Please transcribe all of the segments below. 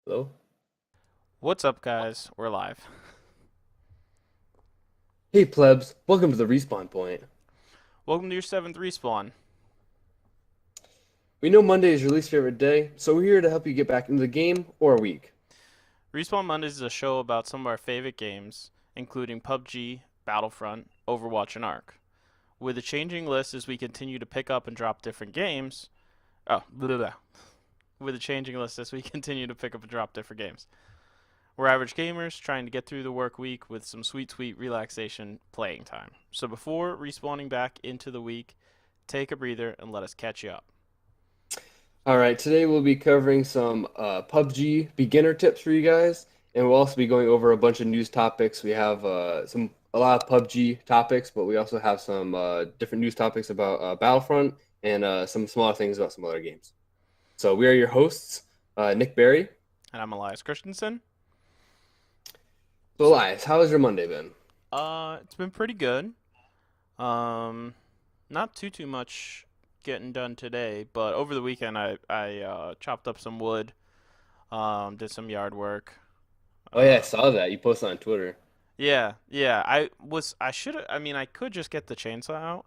Hello? What's up, guys? We're live. Hey plebs, welcome to the respawn point. Welcome to your seventh respawn. We know Monday is your least favorite day, so we're here to help you get back into the game or a week. Respawn Mondays is a show about some of our favorite games, including PUBG, Battlefront, Overwatch, and Ark. With a changing list as we continue to pick up and drop different games. Oh, blah, blah. With a changing list as we continue to pick up and drop different games. We're average gamers trying to get through the work week with some sweet, sweet relaxation playing time. So before respawning back into the week, take a breather and let us catch you up. All right, today we'll be covering some PUBG beginner tips for you guys, and we'll also be going over a bunch of news topics. We have a lot of PUBG topics, but we also have some different news topics about Battlefront and some smaller things about some other games. So we are your hosts, Nick Barry. And I'm Elias Christensen. So Elias, how has your Monday been? It's been pretty good. Um, Not too much getting done today, but over the weekend I chopped up some wood, did some yard work. Oh yeah, I Uh, saw that you posted on Twitter. yeah. I should I mean I could just get the chainsaw out,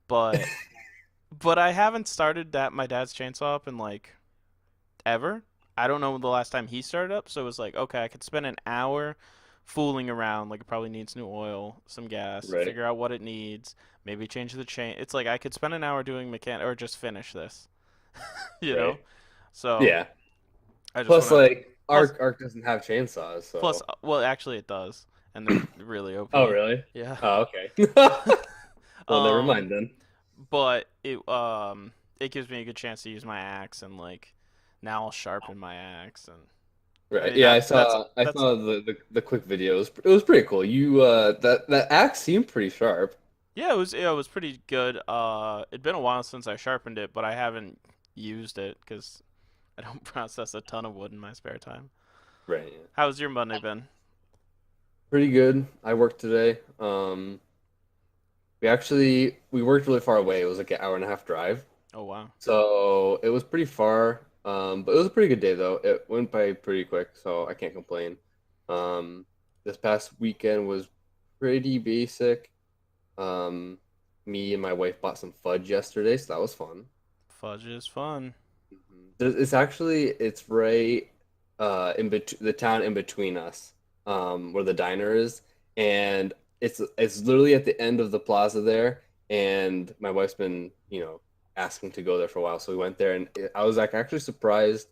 but I haven't started that my dad's chainsaw up in like ever. I don't know the last time he started up, so it was like, okay, I could spend an hour fooling around. Like, it probably needs new oil, some gas, Right, figure out what it needs, maybe change the chain. It's like I could spend an hour doing mechanic or just finish this, you right. know? So Yeah. I just Plus, want to. like Plus, Ark doesn't have chainsaws, plus, so. well, actually, it does, and they're really Oh, OP. really? Yeah. Oh, okay. Well, never um, mind then. but it gives me a good chance to use my axe and like now I'll sharpen my axe and I Right. mean Yeah, I that's saw. I that's saw the quick video. It was pretty cool. You that axe seemed pretty sharp. Yeah, it was pretty good. It'd been a while since I sharpened it, but I haven't used it because I don't process a ton of wood in my spare time. Right. Yeah. How's your Monday been? Pretty good. I worked today. We worked really far away. It was like an hour and a half drive. Oh wow, So it was pretty far, but it was a pretty good day though. It went by pretty quick, so I can't complain. Um, this past weekend was pretty basic. Um, Me and my wife bought some fudge yesterday, so that was fun. fudge is fun. It's right in bet the town in between us, where the diner is, and it's literally at the end of the plaza there. And my wife's been, asking to go there for a while, so we went there, and I was like actually surprised.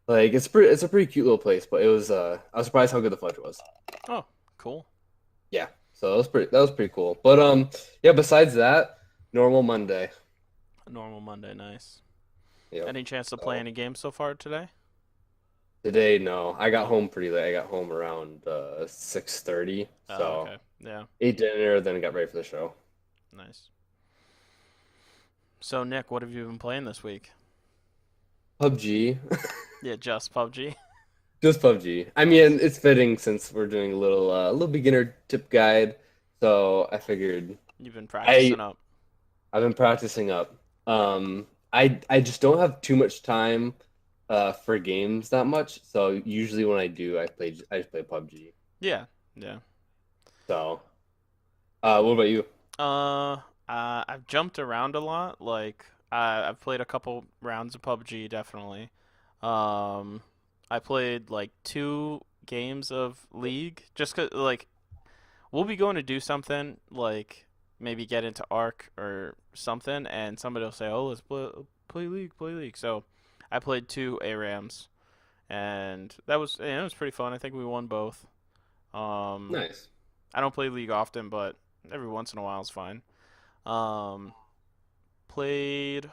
Like it's a pretty cute little place, but it was I was surprised how good the fudge was. Oh, cool. Yeah, so that was pretty cool. But yeah, besides that, normal Monday. A normal Monday, nice. Yep. Any chance to play So any games so far today? today, no, I got No. home pretty late. I got home around 6:30, Oh, so okay. Yeah, ate dinner, then got ready for the show. nice. So Nick, what have you been playing this week? PUBG, Yeah, just PUBG. just PUBG. I Nice. mean, it's fitting since we're doing a little beginner tip guide, so I figured You've been I practicing up. I've been practicing up. I just don't have too much time for games that much, so usually when I do, I just play PUBG. Yeah, yeah. So, what about you? Uh, I've jumped around a lot. Like, I've played a couple rounds of PUBG, definitely. Um, I played like two games of League, just 'cause like we'll be going to do something like maybe get into Arc or something, and somebody will say, "Oh, let's play League, play League." So I played two ARAMs, and it was pretty fun. I think we won both. Um, Nice. I don't play League often, but every once in a while is fine. Um, Played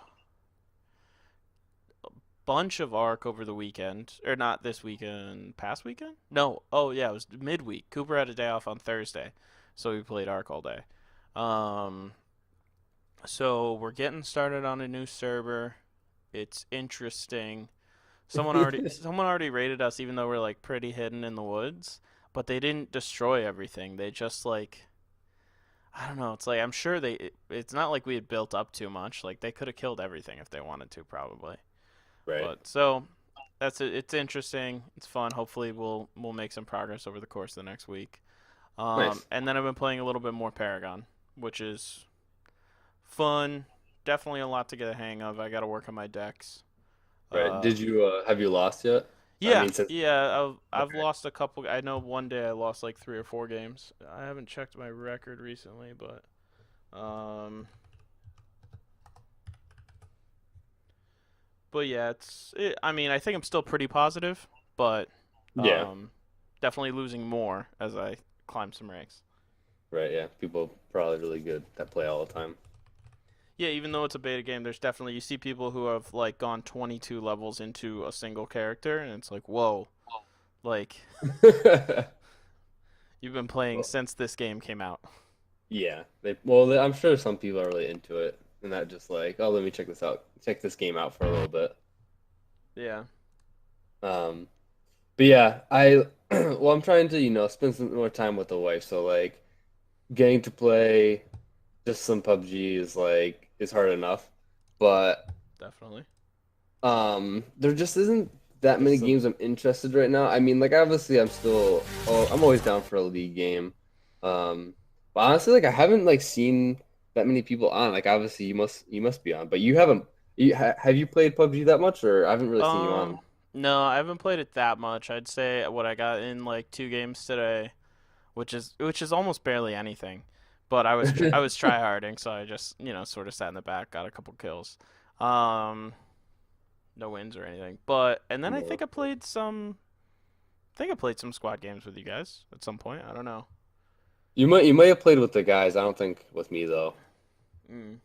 bunch of Ark over the weekend, or not this weekend, past weekend? No, oh yeah, it was midweek. Cooper had a day off on Thursday, so we played Ark all day. Um, so we're getting started on a new server. It's interesting. Someone already raided us, even though we're like pretty hidden in the woods. But they didn't destroy everything. They just like I don't know. It's like I'm sure it's not like we had built up too much. Like they could have killed everything if they wanted to, probably. Right. But so that's it. It's interesting. It's fun. Hopefully, we'll make some progress over the course of the next week. Nice. And then I've been playing a little bit more Paragon, which is fun. Definitely a lot to get a hang of. I got to work on my decks. Right. Uh, Have you lost yet? I yeah, mean, since yeah. I've okay. lost a couple. I know one day I lost like 3 or 4 games. I haven't checked my record recently, um, but yeah, I mean, I think I'm still pretty positive, but Yeah. um, definitely losing more as I climb some ranks. Right. Yeah. People probably really good that play all the time. Yeah, even though it's a beta game, there's definitely you see people who have like gone 22 levels into a single character, and it's like, whoa, like you've been playing Well, since this game came out. yeah. I'm sure some people are really into it, and not just like, oh, let me check this out, check this game out for a little bit. Yeah. Um, but yeah, well, I'm trying to, spend some more time with the wife. So like, getting to play just some PUBG is hard enough, but Definitely. there just isn't that many games I'm interested right now. I mean, like obviously I'm always down for a league game. But honestly, like I haven't like seen that many people on. Like obviously you must be on, but you haven't. Have you played PUBG that much, or I haven't really seen you on? No, I haven't played it that much. I'd say what I got in like 2 games today, which is almost barely anything. But I was tryharding, so I just sort of sat in the back, got a couple kills. Um, no wins or anything. But and then No. I think I played some squad games with you guys at some point. I don't know. You might have played with the guys. I don't think with me though. Mm.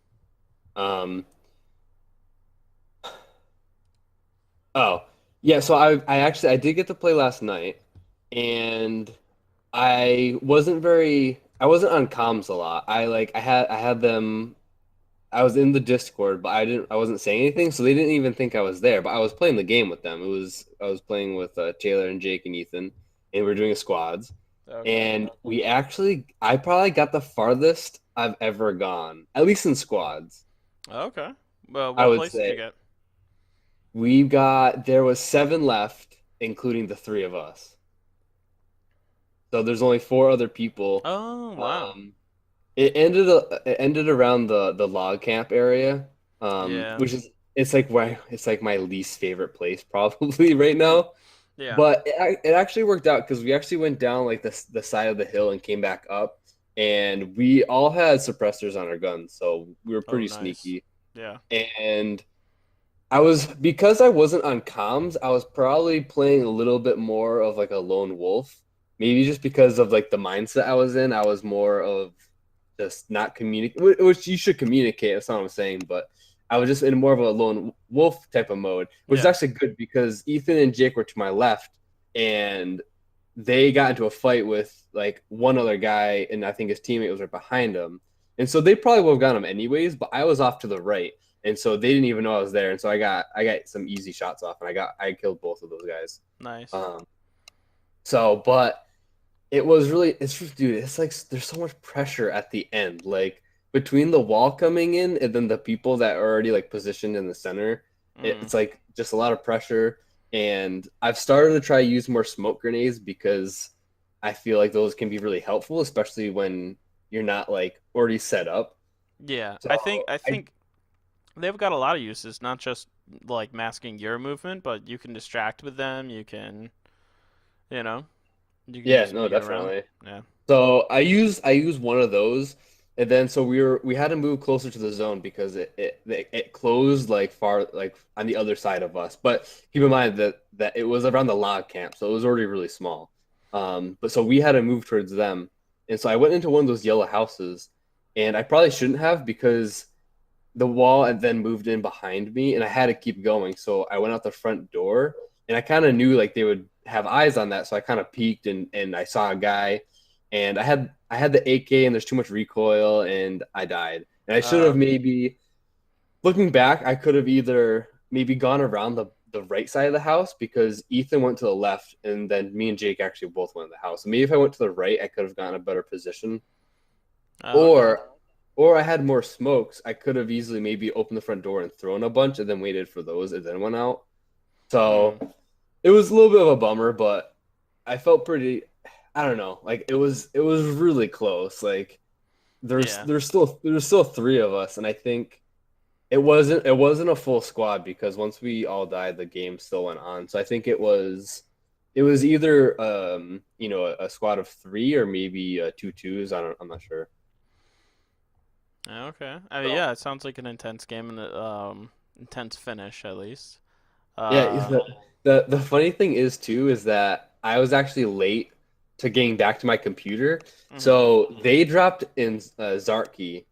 Um, oh yeah, so I did get to play last night, and I wasn't on comms a lot. I had them. I was in the Discord, but I wasn't saying anything, so they didn't even think I was there. But I was playing the game with them. I was playing with Taylor and Jake and Ethan, and we were doing squads. Okay. And I probably got the farthest I've ever gone, at least in squads. Okay. Well, I what would place did you say get? there was seven left, including the three of us. So there's only four other people. Oh, wow. Um, it ended around the log camp area, Yeah. which is it's like my least favorite place probably right now. Yeah. But it actually worked out because we actually went down like the side of the hill and came back up, and we all had suppressors on our guns, so we were Oh, pretty nice. sneaky. Yeah. And because I wasn't on comms, I was probably playing a little bit more of like a lone wolf. Maybe just because of like the mindset I was in, I was more of just not communicate, which you should communicate. That's not what I'm saying, but I was just in more of a lone wolf type of mode, which is Yeah. actually good because Ethan and Jake were to my left, and they got into a fight with like one other guy, and I think his teammate was right behind him, and so they probably would have got him anyways. But I was off to the right, and so they didn't even know I was there, and so I got some easy shots off, and I killed both of those guys. Nice. Um, but it's just, dude, it's like there's so much pressure at the end, like between the wall coming in and then the people that are already like positioned in the center. Mm. It's like just a lot of pressure, and I've started to try use more smoke grenades because I feel like those can be really helpful, especially when you're not like already set up. Yeah. So I I think they've got a lot of uses, not just like masking your movement, but you can distract with them. You know, you can Yeah, use them no, to get around. definitely. Yeah. So I use one of those, and then so we had to move closer to the zone because it closed like far like on the other side of us. But keep in mind that it was around the log camp, so it was already really small. But so we had to move towards them, and so I went into one of those yellow houses, and I probably shouldn't have because the wall and then moved in behind me, and I had to keep going. So I went out the front door, and I kind of knew like they would have eyes on that, so I kind of peeked and I saw a guy, and I had the AK, and there's too much recoil, and I died. And I should have Uh. maybe, looking back, I could have either maybe gone around the right side of the house because Ethan went to the left, and then me and Jake actually both went in the house. So maybe if I went to the right, I could have gotten a better position. Okay. Or I had more smokes. I could have easily maybe opened the front door and thrown a bunch and then waited for those and then went out. Hmm. So it was a little bit of a bummer, but I felt pretty. I don't know. Like it was really close. Like Yeah. there's still three of us, and I think it wasn't a full squad because once we all died, the game still went on. So I think it was either a squad of three or maybe two twos. I'm not sure. Okay. I mean, So yeah, it sounds like an intense game and intense finish at least. yeah, Uh. the funny thing is too is that I was actually late to getting back to my computer, Mhm. so they dropped in Zarky,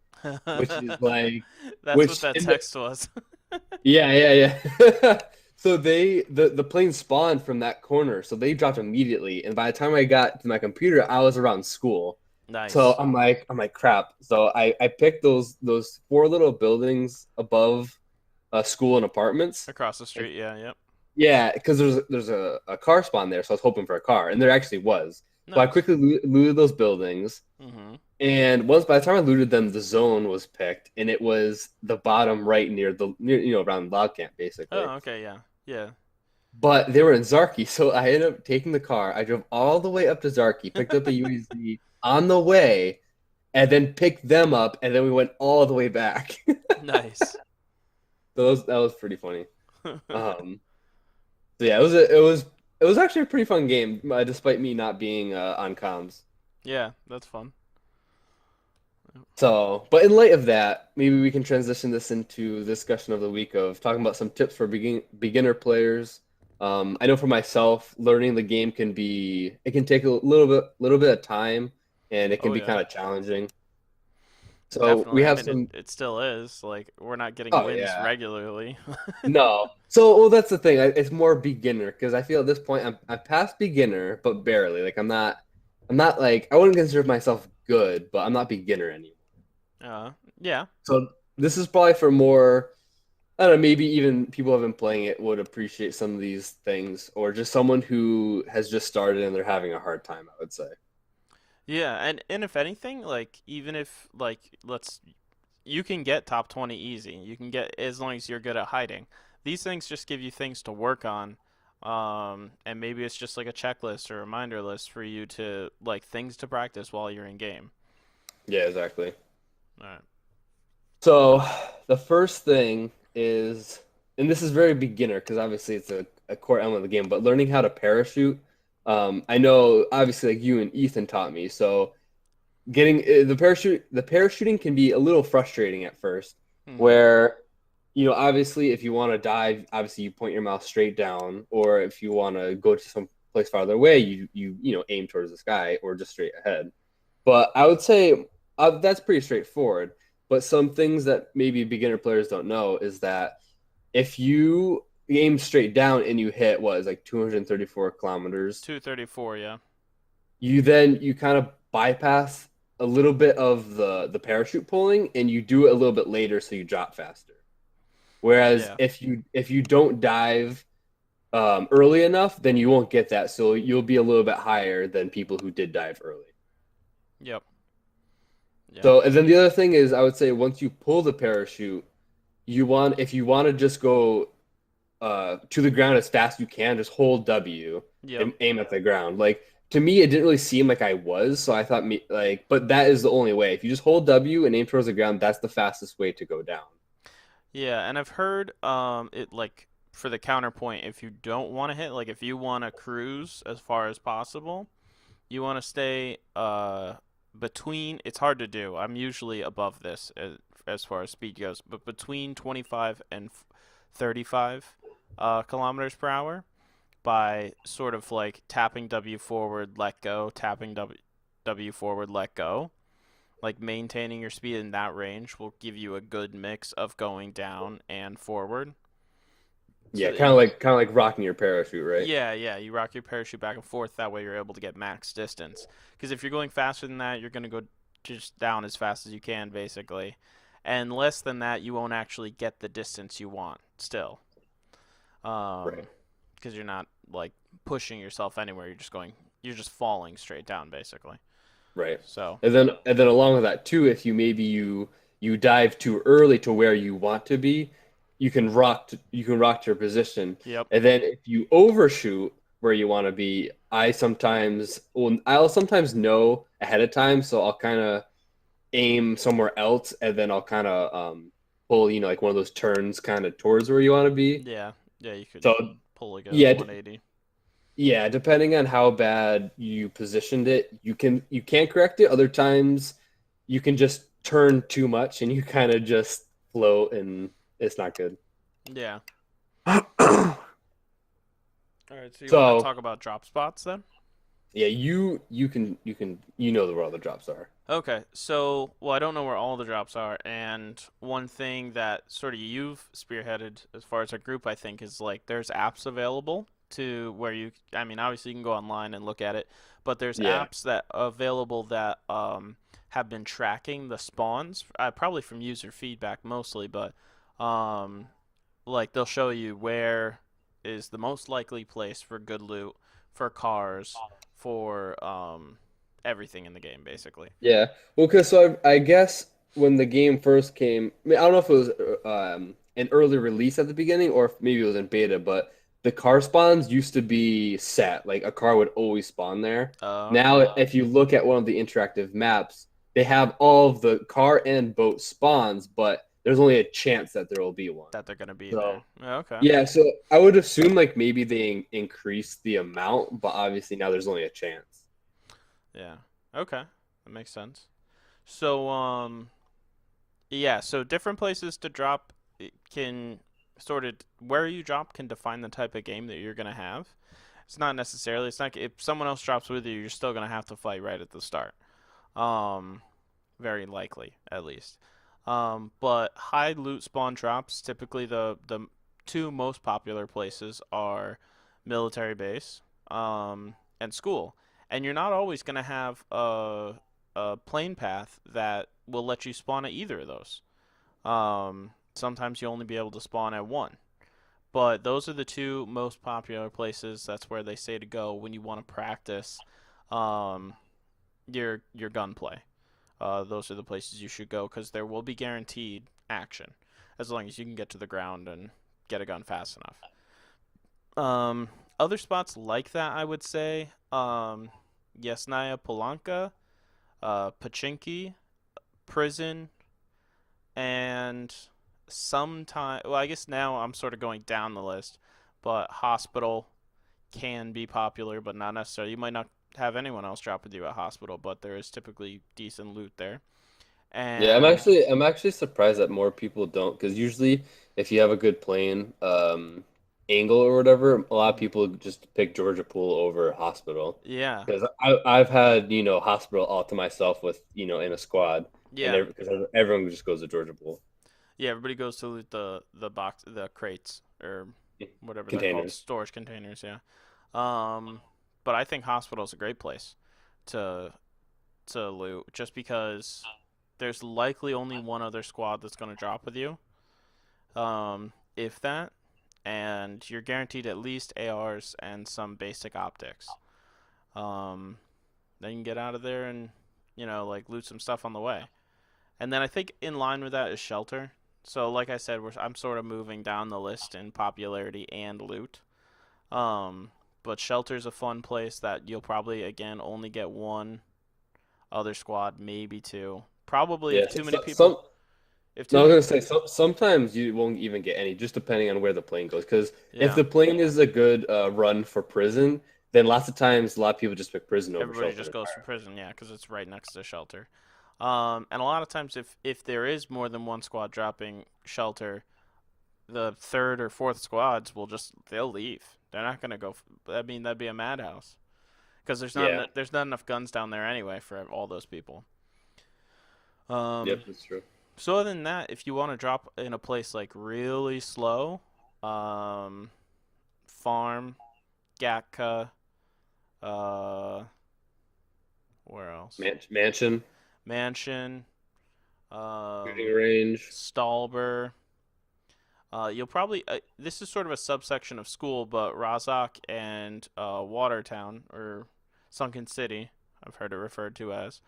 which is like That's what which that in the text was. yeah, yeah, yeah. So the plane spawned from that corner, so they dropped immediately. And by the time I got to my computer, I was around school. So Nice. I'm like crap. So I picked those four little buildings above school and apartments. Across the And street, yeah, yep. yeah, because there's a car spawn there, so I was hoping for a car, and there actually was. So I Nice. quickly looted those buildings, Mhm. and once by the time I looted them, the zone was picked, and it was the bottom right near around log camp basically. Oh, okay, yeah. Yeah. But they were in Zarky, so I ended up taking the car. I drove all the way up to Zarky, picked up a UEZ on the way, and then picked them up, and then we went all the way back. Nice. So that was pretty funny. Um, so yeah, it was actually a pretty fun game, despite me not being on comms. Yeah, that's fun. So, but in light of that, maybe we can transition this into discussion of the week of talking about some tips for beginner players. I know for myself, learning the game it can take a little bit of time, and it can Oh be yeah. kind of challenging. So we Definitely. I have mean, it some. it still is. Like we're not getting Oh wins yeah, regularly. no. So well, that's the thing. It's more beginner because I feel at this point I'm past beginner, but barely. Like I'm not like I wouldn't consider myself good, but I'm not beginner anymore. Yeah. So this is probably for more, I don't know, maybe even people who have been playing it would appreciate some of these things, or just someone who has just started and they're having a hard time, I would say. Yeah, and if anything, like even if like let's you can get top 20 easy. You can get as long as you're good at hiding. These things just give you things to work on. And maybe it's just like a checklist or reminder list for you to like things to practice while you're in game. Yeah, exactly. All right. So the first thing is, and this is very beginner because obviously it's a core element of the game, but learning how to parachute. I know obviously like you and Ethan taught me, so getting the parachuting can be a little frustrating at first, Mhm. where obviously if you want to dive, obviously you point your mouth straight down, or if you want to go to some place farther away, you aim towards the sky or just straight ahead. But I would say that's pretty straightforward. But some things that maybe beginner players don't know is that if you aim straight down and you hit what is like 234 kilometers, 234, yeah. you kind of bypass a little bit of the parachute pulling and you do it a little bit later so you drop faster. Whereas Yeah. if you don't dive early enough, then you won't get that. So you'll be a little bit higher than people who did dive early. Yep. Yep. So, and then the other thing is, I would say once you pull the parachute, if you want to just go to the ground as fast as you can, just hold W Yep. and aim at the ground. Like to me, it didn't really seem like I was, so I thought but that is the only way. If you just hold W and aim towards the ground, that's the fastest way to go down. Yeah, and I've heard it like for the counterpoint, if you don't want to hit, like if you want to cruise as far as possible, you want to stay between. It's hard to do. I'm usually above this as far as speed goes, but between 25 and 35 kilometers per hour by sort of like tapping W forward, let go, tapping W forward, let go. Like maintaining your speed in that range will give you a good mix of going down and forward, so Yeah, that you kind of like rocking your parachute, right? yeah, yeah, you rock your parachute back and forth. That way, you're able to get max distance. Because if you're going faster than that, you're going to go just down as fast as you can, basically. And less than that, you won't actually get the distance you want still. Right, Because you're not like pushing yourself anywhere. You're just falling straight down, basically. right. So, And then along with that too, if you dive too early to where you want to be, you can rock to your position, Yep. and then if you overshoot where you want to be, I'll sometimes know ahead of time, so I'll kind of aim somewhere else, and then I'll kind of pull, like one of those turns kind of towards where you want to be. Yeah. Yeah, you could So pull like a yeah, 180. yeah, depending on how bad you positioned it, you can correct it. Other times you can just turn too much and you kind of just float and it's not good. Yeah. All right, so you want to So talk about drop spots then? yeah, you know where all the drops are. Okay, so well, I don't know where all the drops are, and one thing that sort of you've spearheaded as far as a group, I think, is like there's apps available to where I mean, obviously you can go online and look at it, but there's Yeah. apps that available that have been tracking the spawns, probably from user feedback mostly, but um, like they'll show you where is the most likely place for good loot, for cars, for everything in the game, basically. Yeah. Well, because I guess when the game first came, I mean, I don't know if it was an early release at the beginning or if maybe it was in beta, but the car spawns used to be set. Like a car would always spawn there. Now, Okay. if you look at one of the interactive maps, they have all of the car and boat spawns, but there's only a chance that there will be one. That they're gonna be there. So, Okay. yeah, so I would assume like maybe they increased the amount, but obviously now there's only a chance. Yeah. Okay. That makes sense. So yeah, so different places to drop can sort of where you drop can define the type of game that you're gonna have. It's not necessarily. It's not if someone else drops with you, you're still gonna have to fight right at the start. Um, very likely, at least. But high loot spawn drops, typically the two most popular places are military base, and school. And you're not always gonna have a plane path that will let you spawn at either of those. Sometimes you only be able to spawn at one. But those are the two most popular places. That's where they say to go when you want to practice um, your gunplay. Those are the places you should go because there will be guaranteed action as long as you can get to the ground and get a gun fast enough. Um, Other spots like that, I would say, Yasnaya Polanka, Pachinki, Prison, and sometime. Well, I guess now I'm sort of going down the list, but Hospital can be popular, but not necessarily. You might not have anyone else drop with you at Hospital, but there is typically decent loot there. Yeah, And I'm actually surprised that more people don't, because usually if you have a good plane angle or whatever, a lot of people just pick Georgia Pool over Hospital. yeah, Because I've had, Hospital all to myself with, in a squad, and yeah, because everyone just goes to Georgia Pool yeah. Everybody goes to loot the crates or whatever they're called, containers. storage containers. Yeah. Um, but I think Hospital is a great place to loot just because there's likely only one other squad that's going to drop with you. If that, and you're guaranteed at least ARs and some basic optics. Um, then you can get out of there and like loot some stuff on the way. And then I think in line with that is shelter. So like I said, I'm sort of moving down the list in popularity and loot. Um, but shelter's a fun place that you'll probably again only get one other squad, maybe two. Probably if Yeah, too many people, some if too No, I was many, gonna say sometimes you won't even get any, just depending on where the plane goes. Because if yeah, the plane is a good run for prison, then lots of times a lot of people just pick prison over everybody shelter just goes for entirely. prison, yeah, because it's right next to shelter. And a lot of times, if there is more than one squad dropping shelter, the third or fourth squads they'll leave. They're not gonna go. I mean, that'd be a madhouse because Yeah, there's not enough guns down there anyway for all those people. yep, Um, that's true. so other than that, if you want to drop in a place like really slow, um, farm, Gatka, uh, where else? Mansion, Mansion, shooting um, range. Stalber. You'll probably this is sort of a subsection of school, but Razak and Watertown or Sunken City, I've heard it referred to as.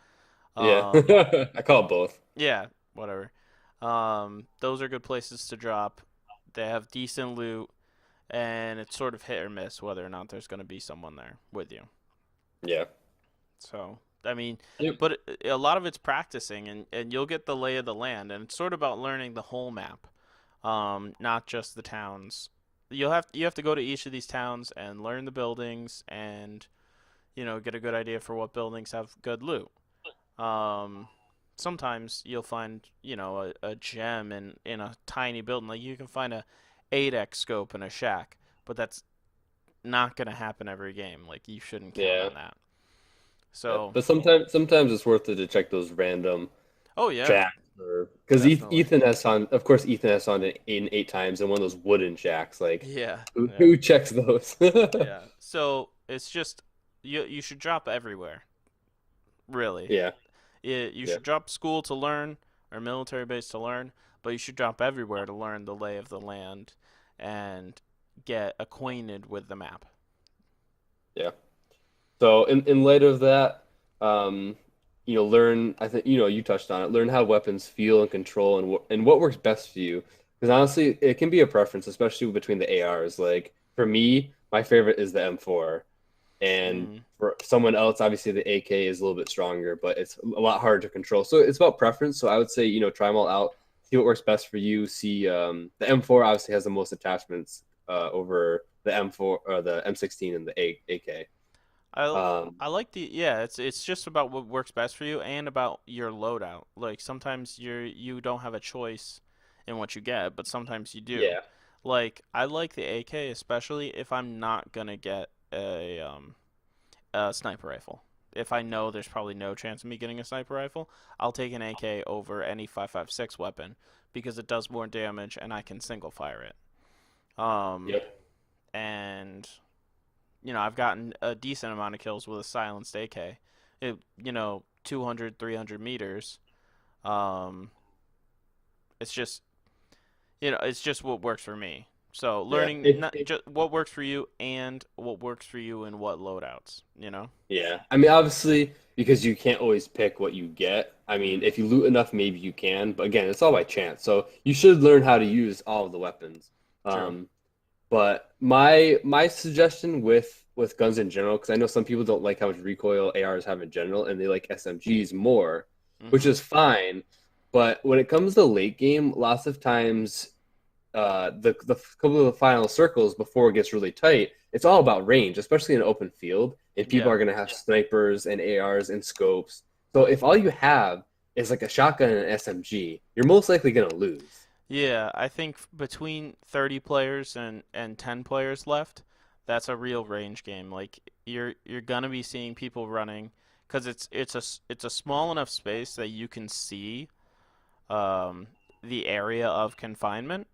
Yeah, Um, I call it both. yeah, whatever. Those are good places to drop. They have decent loot, and it's sort of hit or miss whether or not there's going to be someone there with you. Yeah. So, I mean, Yep. but a lot of it's practicing, and you'll get the lay of the land, and it's sort of about learning the whole map, not just the towns. You have to go to each of these towns and learn the buildings, and get a good idea for what buildings have good loot. Um, Sometimes you'll find a gem in a tiny building. Like you can find a 8x scope in a shack, but that's not gonna happen every game. Like you shouldn't count Yeah. on that. Yeah. So, But sometimes it's worth it to check those random oh yeah, shacks, or because definitely. Ethan has on, of course, Ethan has on it in 8 times in one of those wooden shacks. Like, Yeah, yeah, who checks those? yeah. So it's just you should drop everywhere. Really, Yeah. you Yeah. should drop school to learn or military base to learn, but you should drop everywhere to learn the lay of the land and get acquainted with the map. Yeah. So in light of that, um, learn. I think you touched on it. Learn how weapons feel and control, and what works best for you. Because honestly, it can be a preference, especially between the ARs. Like for me, my favorite is the M4, and Mm. for someone else, obviously the AK is a little bit stronger, but it's a lot harder to control. So it's about preference. So I would say try them all out, see what works best for you. See, the M4 obviously has the most attachments over the M4 or the M16 and the AK. I Um, I like the yeah. It's just about what works best for you and about your loadout. Like sometimes you don't have a choice in what you get, but sometimes you do. yeah, Like I like the AK especially if I'm not gonna get a sniper rifle. If I know there's probably no chance of me getting a sniper rifle, I'll take an AK over any 5.56 weapon because it does more damage and I can single fire it. Um, yep, and I've gotten a decent amount of kills with a silenced AK. 200, 300 meters. Um, it's just what works for me. So yeah. learning not just what works for you and what works for you in what loadouts. Yeah. I mean, obviously, because you can't always pick what you get. I mean, if you loot enough, maybe you can. But again, it's all by chance. So you should learn how to use all of the weapons. True. Um, but my suggestion with guns in general, because I know some people don't like how much recoil ARs have in general, and they like SMGs more, which Mhm. is fine. But when it comes to late game, lots of times the couple of the final circles before it gets really tight, it's all about range, especially in an open field. And people Yeah. are going to have snipers and ARs and scopes. So if all you have is like a shotgun and an SMG, you're most likely going to lose. Yeah, I think between 30 players and 10 players left, that's a real range game. Like you're gonna be seeing people running because it's a small enough space that you can see um, the area of confinement,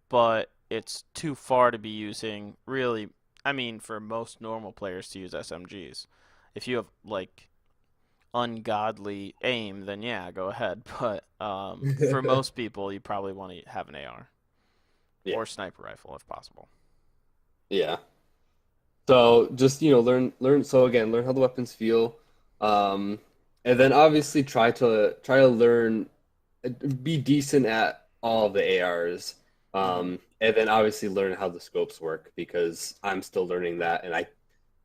but it's too far to be using really. I mean, for most normal players to use SMGs. If you have like ungodly aim, then yeah, go ahead. But for most people, you probably want to have an AR Yeah, or sniper rifle if possible. yeah. So just learn. So again, learn how the weapons feel, um, and then obviously try to learn, be decent at all of the ARs, Hmm. and then obviously learn how the scopes work because I'm still learning that, and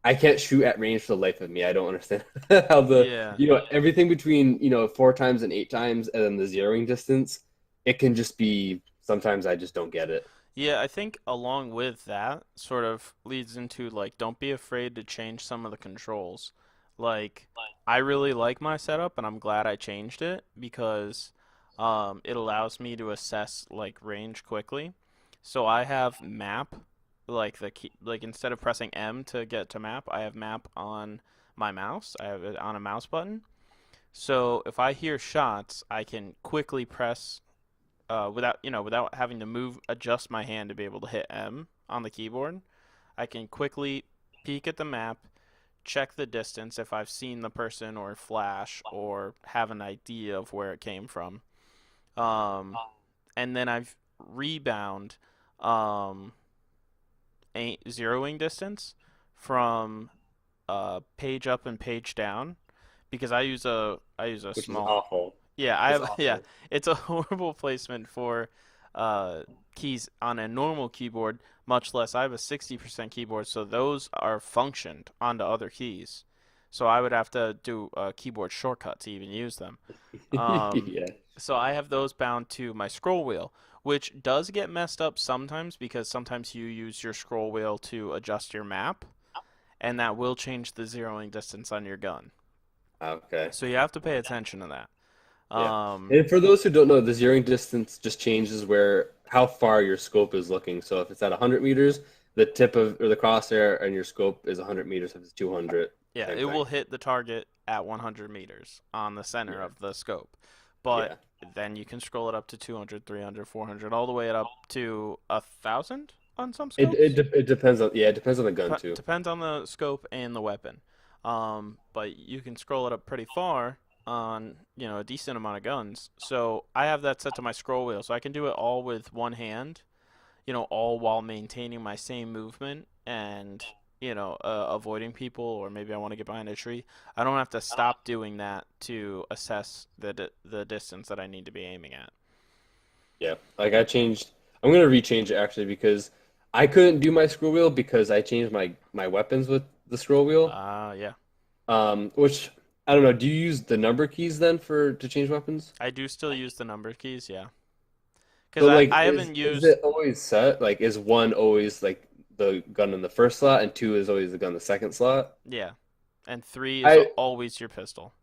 I can't shoot at range for the life of me. I don't understand how Yeah. everything between 4 times and 8 times, and then the zeroing distance, it can just be sometimes I just don't get it. Yeah, I think along with that sort of leads into like don't be afraid to change some of the controls. Like I really like my setup and I'm glad I changed it because it allows me to assess like range quickly. So I have map like the key, like instead of pressing M to get to map, I have map on my mouse. I have it on a mouse button. So if I hear shots, I can quickly press without having to adjust my hand to be able to hit M on the keyboard. I can quickly peek at the map, check the distance if I've seen the person or flash or have an idea of where it came from. Um, and then I've rebound um, a zeroing distance from page up and page down because I use a Which is small. awful. Yeah, I It's have yeah, awful. it's a horrible placement for uh, keys on a normal keyboard, much less I have a 60% keyboard, so those are functioned onto other keys. So I would have to do a keyboard shortcut to even use them. Um, Yeah. so I have those bound to my scroll wheel, which does get messed up sometimes because sometimes you use your scroll wheel to adjust your map, and that will change the zeroing distance on your gun. Okay. So you have to pay attention to that. Yeah. And for those who don't know, the zeroing distance just changes where how far your scope is looking. So if it's at 100 meters, the tip of or the crosshair and your scope is 100 meters. If it's 200, Yeah, same it thing. will hit the target at 100 meters on the center Yeah. of the scope. But Yeah. then you can scroll it up to 200, 300, 400, all the way up to 1,000 on some scopes. It depends on yeah, it depends on the gun too. Depends on the scope and the weapon. But you can scroll it up pretty far on, a decent amount of guns. So I have that set to my scroll wheel, so I can do it all with one hand, all while maintaining my same movement and, avoiding people, or maybe I want to get behind a tree. I don't have to stop doing that to assess the distance that I need to be aiming at. Yeah. Like I changed I'm gonna rechange it actually because I couldn't do my scroll wheel because I changed my weapons with the scroll wheel. Yeah. Which I don't know, do you use the number keys then for to change weapons? I do still use the number keys, yeah. Because So like I haven't is used, it always set? Like is one always like the gun in the first slot and two is always the gun in the second slot? yeah. And three is I always your pistol.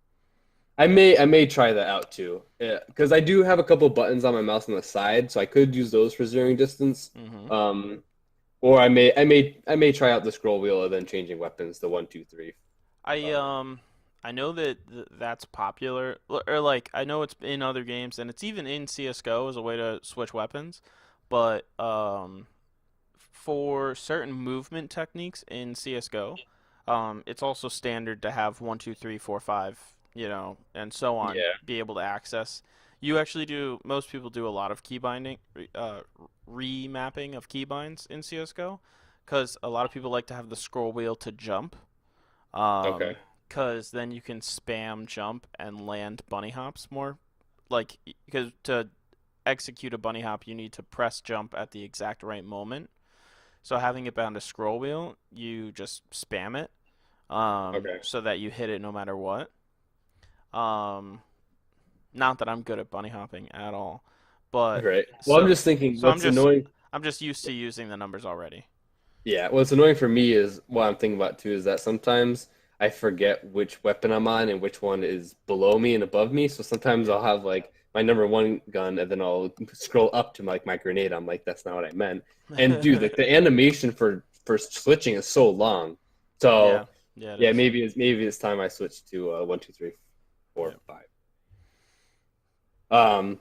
I may try that out too. Yeah, because I do have a couple buttons on my mouse on the side, so I could use those for zeroing distance. Mm-hmm. Um, or I may try out the scroll wheel and then changing weapons, the one, two, three. I Um, um I know that that's popular, or like I know it's in other games and it's even in CS:GO as a way to switch weapons, but for certain movement techniques in CS:GO, it's also standard to have 1, 2, 3, 4, 5, and so on, yeah. be able to access. You actually do. Most people do a lot of key binding, remapping of keybinds in CS:GO, because a lot of people like to have the scroll wheel to jump. Okay. Because then you can spam jump and land bunny hops more. Like, because to execute a bunny hop, you need to press jump at the exact right moment. So having it bound to scroll wheel, you just spam it, Okay. so that you hit it no matter what. Um, Not that I'm good at bunny hopping at all, but Right. Well, I'm so just thinking so I'm what's just annoying. I'm just used to using the numbers already. Yeah, what's annoying for me is what I'm thinking about too is that sometimes I forget which weapon I'm on and which one is below me and above me. So sometimes Yeah. I'll have like my number one gun and then I'll scroll up to like my grenade. I'm like, that's not what I meant. And dude, like the animation for switching is so long. Yeah. So Yeah, it yeah, is. maybe it's time I switch to one, two, three, four, Yeah. five. Um,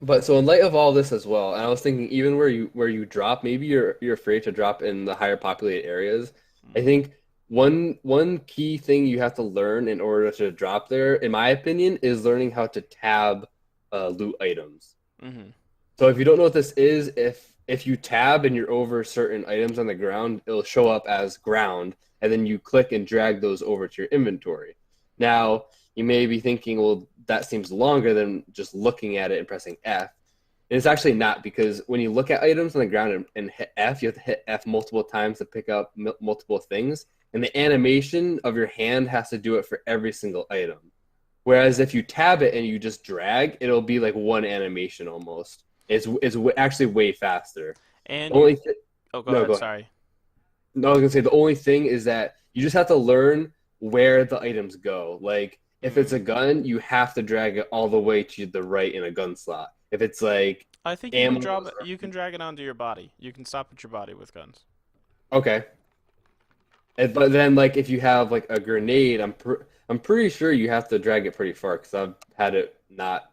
but so in light of all this as well, and I was thinking even where you drop, maybe you're afraid to drop in the higher populated areas. I Mhm. think one key thing you have to learn in order to drop there, in my opinion, is learning how to tab loot items. Mhm. So if you don't know what this is, if you tab and you're over certain items on the ground, it'll show up as ground, and then you click and drag those over to your inventory. Now, you may be thinking, well, that seems longer than just looking at it and pressing F. And it's actually not because when you look at items on the ground and hit F, you have to hit F multiple times to pick up multiple things. And the animation of your hand has to do it for every single item. Whereas if you tab it and you just drag, it'll be like one animation almost. It's actually way faster. And you Only th- Oh, go no, ahead. go ahead. Sorry. No, I was gonna say the only thing is that you just have to learn where the items go. Like if it's Mm. a gun, you have to drag it all the way to the right in a gun slot. If it's like I think you can ammo, drop it. You can drag it onto your body. You can stop at your body with guns. okay. But then like if you have like a grenade, I'm pretty sure you have to drag it pretty far because I've had it not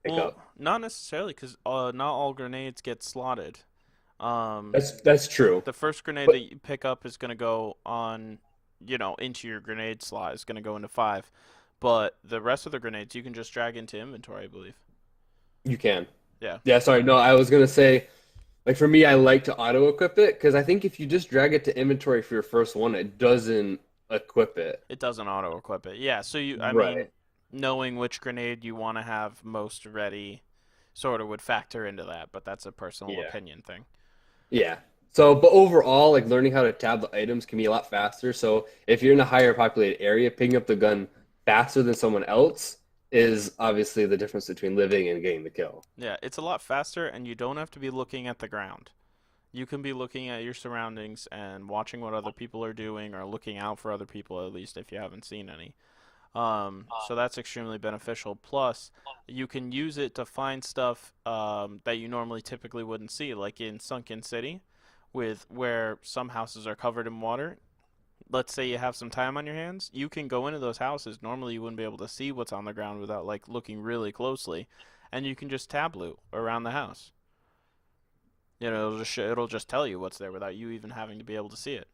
pick Well, up. not necessarily, because not all grenades get slotted. Um, That's true. the first grenade But that you pick up is gonna go on, into your grenade slot. Is gonna go into five, but the rest of the grenades you can just drag into inventory, I believe. you can. Yeah, Yeah, sorry. No, I was gonna say, like for me, I like to auto equip it because I think if you just drag it to inventory for your first one, it doesn't equip it. it doesn't auto equip it. Yeah, so I Right. mean, knowing which grenade you want to have most ready sort of would factor into that, but that's a personal Yeah. opinion thing. Yeah. So, but overall, like learning how to tab the items can be a lot faster. So, if you're in a higher populated area, picking up the gun faster than someone else is obviously the difference between living and getting the kill. Yeah, it's a lot faster, and you don't have to be looking at the ground. You can be looking at your surroundings and watching what other people are doing, or looking out for other people, at least if you haven't seen any. So that's extremely beneficial. Plus, you can use it to find stuff that you normally typically wouldn't see, like in Sunken City, with where some houses are covered in water. Let's say you have some time on your hands, you can go into those houses. Normally, you wouldn't be able to see what's on the ground without like looking really closely, and you can just tab loot around the house. It'll just tell you what's there without you even having to be able to see it.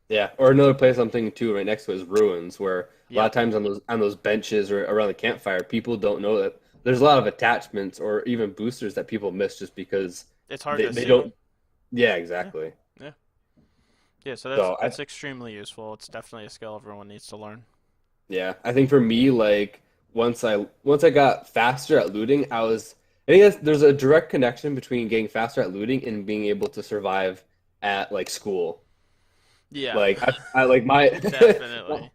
Yeah. Or another place I'm thinking too, right next to it is ruins, where a lot of Yep, times on those benches or around the campfire, people don't know that there's a lot of attachments or even boosters that people miss just because it's hard to they see. don't. Yeah, Yeah, exactly. yeah, yeah. So that's So I it's extremely useful. It's definitely a skill everyone needs to learn. Yeah, I think for me, like once I got faster at looting, I think there's a direct connection between getting faster at looting and being able to survive at like school. Yeah, Like I like my definitely.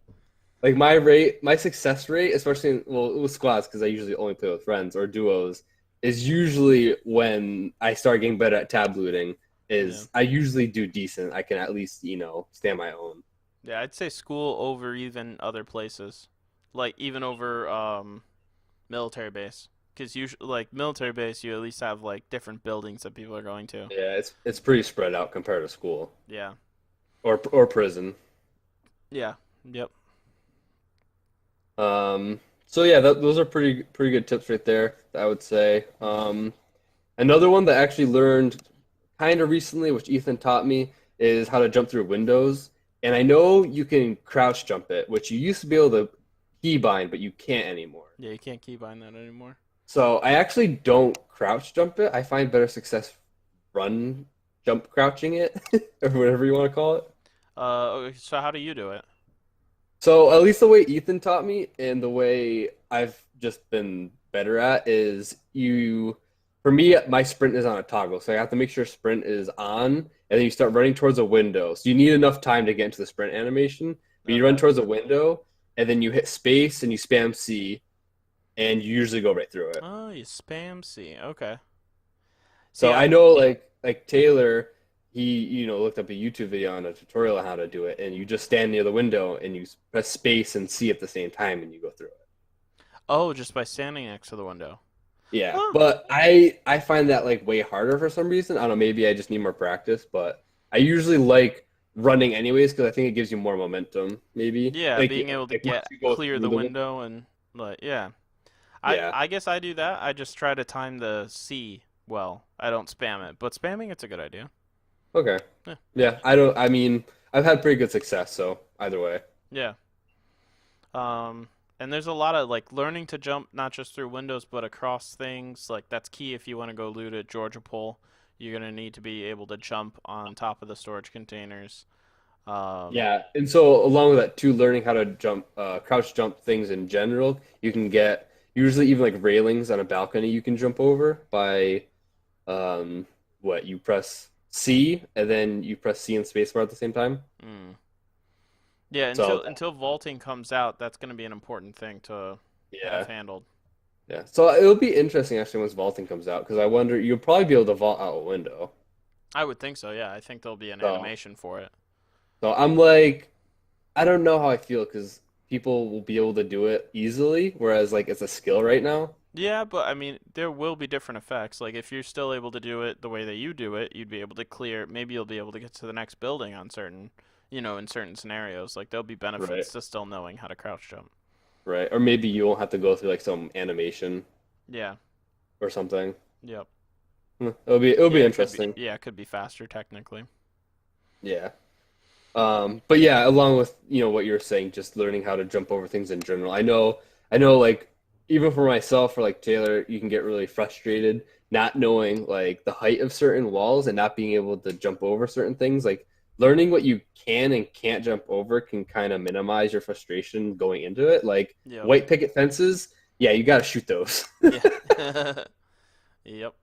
like my rate, my success rate, especially with squads because I usually only play with friends or duos, is usually when I start getting better at tab looting. Yeah, Is I usually do decent. I can at least stand my own. yeah. I'd say school over even other places, like even over military base, because usually like military base, you at least have like different buildings that people are going to. Yeah, it's pretty spread out compared to school Yeah, or prison. yeah, yep. So yeah, those are pretty good tips right there, I would say. Another one that I actually learned kind of recently, which Ethan taught me, is how to jump through windows. And I know you can crouch jump it, which you used to be able to keybind, but you can't anymore. Yeah, you can't keep buying that anymore. So I actually don't crouch jump it. I find better success run jump crouching it, or whatever you want to call it. Okay, so how do you do it? So at least the way Ethan taught me and the way I've just been better at is for me, my sprint is on a toggle. So I have to make sure sprint is on and then you start running towards a window. So you need enough time to get into the sprint animation, but you run Okay. towards a window and then you hit space and you spam C and you usually go right through it. Oh, you spam C. Okay. See, So I know like Taylor, he looked up a YouTube video on a tutorial on how to do it, and you just stand near the window and you press space and C at the same time, and you go through it. oh, just by standing next to the window. Yeah, Oh, but I find that like way harder for some reason. I don't know, maybe I just need more practice, but I usually like running anyways because I think it gives you more momentum. Maybe yeah, being able to like once get you go clear through the the window. window and like yeah. I Yeah. I guess I do that. I just try to time the C well. I don't spam it, but spamming it's a good idea. Okay. Yeah. Yeah. I don't. I mean, I've had pretty good success, so either way. Yeah. Um and there's a lot of like learning to jump not just through windows but across things. Like that's key if you want to go loot at Georgia Pole. You're gonna need to be able to jump on top of the storage containers. Um, Yeah, and so along with that too, learning how to jump, crouch jump things in general, you can get usually even like railings on a balcony you can jump over by um, what you press C and then you press C and spacebar at the same time. mm. Yeah, So until vaulting comes out, that's going to be an important thing to have yeah, handled. yeah. So it'll be interesting actually once vaulting comes out because I wonder you'll probably be able to vault out a window. I would think so. Yeah, I think there'll be an So animation for it. so I'm like I don't know how I feel because people will be able to do it easily, whereas like it's a skill right now. Yeah, but I mean, there will be different effects. Like if you're still able to do it the way that you do it, you'd be able to clear. Maybe you'll be able to get to the next building on certain, in certain scenarios. Like there'll be Right. benefits to still knowing how to crouch jump. Right. Or maybe you won't have to go through like some animation Yeah. or something. Yep. It'll be Yeah, it could be. interesting. Yeah, it could be faster technically. Yeah. But yeah, along with what you were saying, just learning how to jump over things in general. I know like even for myself or like Taylor, you can get really frustrated not knowing like the height of certain walls and not being able to jump over certain things. Like learning what you can and can't jump over can kind of minimize your frustration going into it. Like Yep. white picket fences, yeah, you got to shoot those. Yeah. Yep.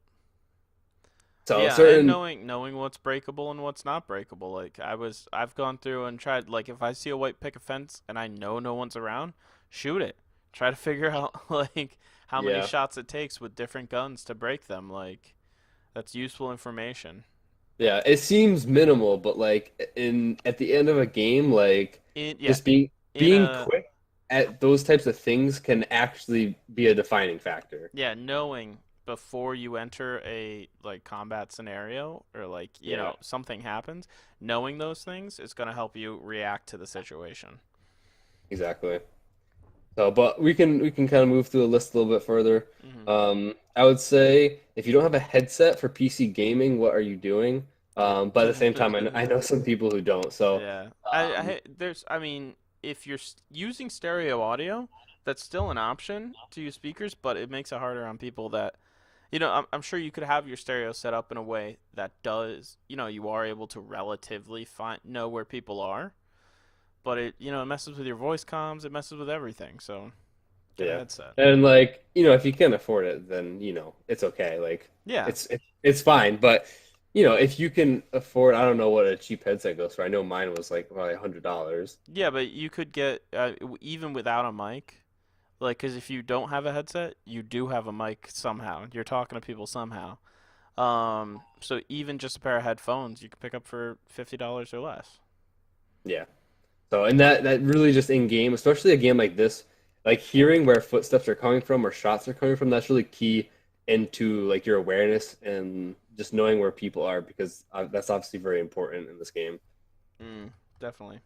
So Yeah, and certain, knowing what's breakable and what's not breakable. Like I've gone through and tried, like, if I see a white picket fence and I know no one's around, shoot it. Try to figure out like how many yeah, shots it takes with different guns to break them. Like that's useful information. yeah, it seems minimal, but like in at the end of a game, like In yeah, just in being a quick at those types of things can actually be a defining factor. yeah, knowing before you enter a like combat scenario or like, Yeah, something happens, knowing those things is going to help you react to the situation. exactly. So, but we can kind of move through the list a little bit further. Hmm. I would say if you don't have a headset for PC gaming, what are you doing? Yeah. But at the same time, I know some people who don't. So, Yeah. um, I mean, if you're using stereo audio, that's still an option to use speakers, but it makes it harder on people that, I'm sure you could have your stereo set up in a way that does, you are able to relatively know where people are, but it messes with your voice comms, it messes with everything. So get a yeah, headset. and like if you can afford it, then it's okay. Like Yeah. it's fine. But if you can afford, I don't know what a cheap headset goes for. I know mine was like probably $100. Yeah, but you could get, even without a mic, like, because if you don't have a headset, you do have a mic somehow. You're talking to people somehow. So even just a pair of headphones you can pick up for $50 or less. Yeah. So, and that really just in game, especially a game like this, like hearing where footsteps are coming from or shots are coming from, that's really key into like your awareness and just knowing where people are because that's obviously very important in this game. Definitely.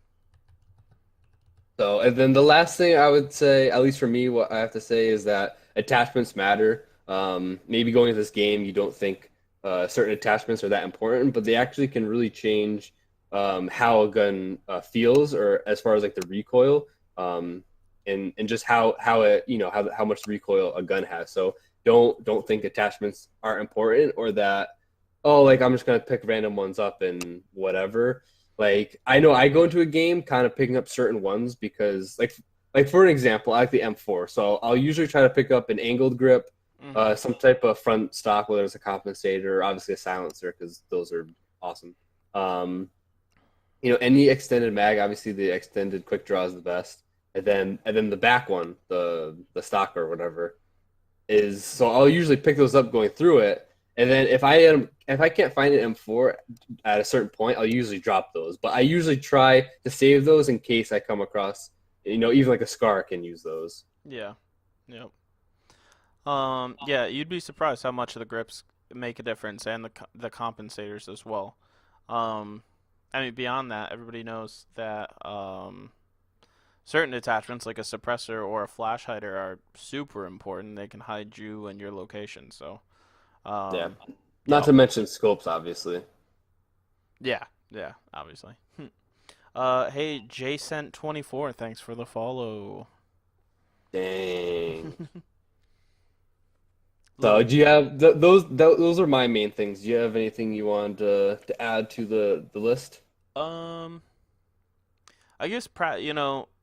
So, and then the last thing I would say, at least for me, what I have to say is that attachments matter. Maybe going into this game, you don't think certain attachments are that important, but they actually can really change how a gun feels, or as far as like the recoil, and just how it how much recoil a gun has. So don't think attachments aren't important or that like I'm just gonna pick random ones up and whatever. Like I know I go into a game kind of picking up certain ones because like for an example, I like the M4, so I'll usually try to pick up an angled grip, Hmm. some type of front stock, whether it's a compensator or obviously a silencer because those are awesome. Um, any extended mag, obviously the extended quick draw is the best, and then the back one, the stock or whatever is so I'll usually pick those up going through it, and then if I can't find an M4 at a certain point, I'll usually drop those. But I usually try to save those in case I come across, even like a Scar can use those. Yeah. Yep. Yeah, you'd be surprised how much of the grips make a difference and the compensators as well. Um, I mean, beyond that, everybody knows that certain attachments like a suppressor or a flash hider are super important. They can hide you and your location. So, Yeah, um, not yeah, to mention scopes, obviously. yeah, yeah, obviously. Hey, JCent24, thanks for the follow. Dang. So Little, do you have those are my main things. Do you have anything you want to add to the list? um, I guess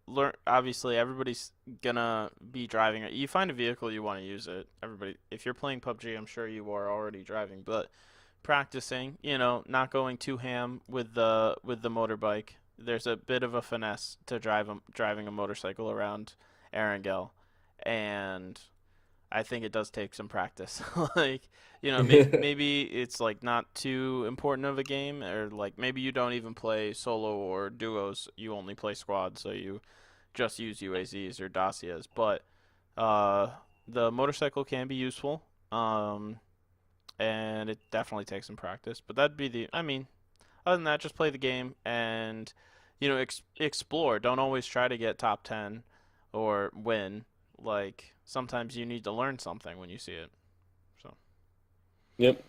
learn. Obviously, everybody's gonna be driving it. You find a vehicle you want to use it. Everybody, if you're playing PUBG, I'm sure you are already driving, but practicing, not going too ham with the motorbike. There's a bit of a finesse to driving a motorcycle around Erangel, and I think it does take some practice. Like, maybe it's like not too important of a game, or like maybe you don't even play solo or duos. You only play squads, so you just use UAZs or dossiers. But uh, the motorcycle can be useful, and it definitely takes some practice. But that'd be I mean, other than that, just play the game and explore. Don't always try to get top 10 or win. Like sometimes you need to learn something when you see it. So Yep.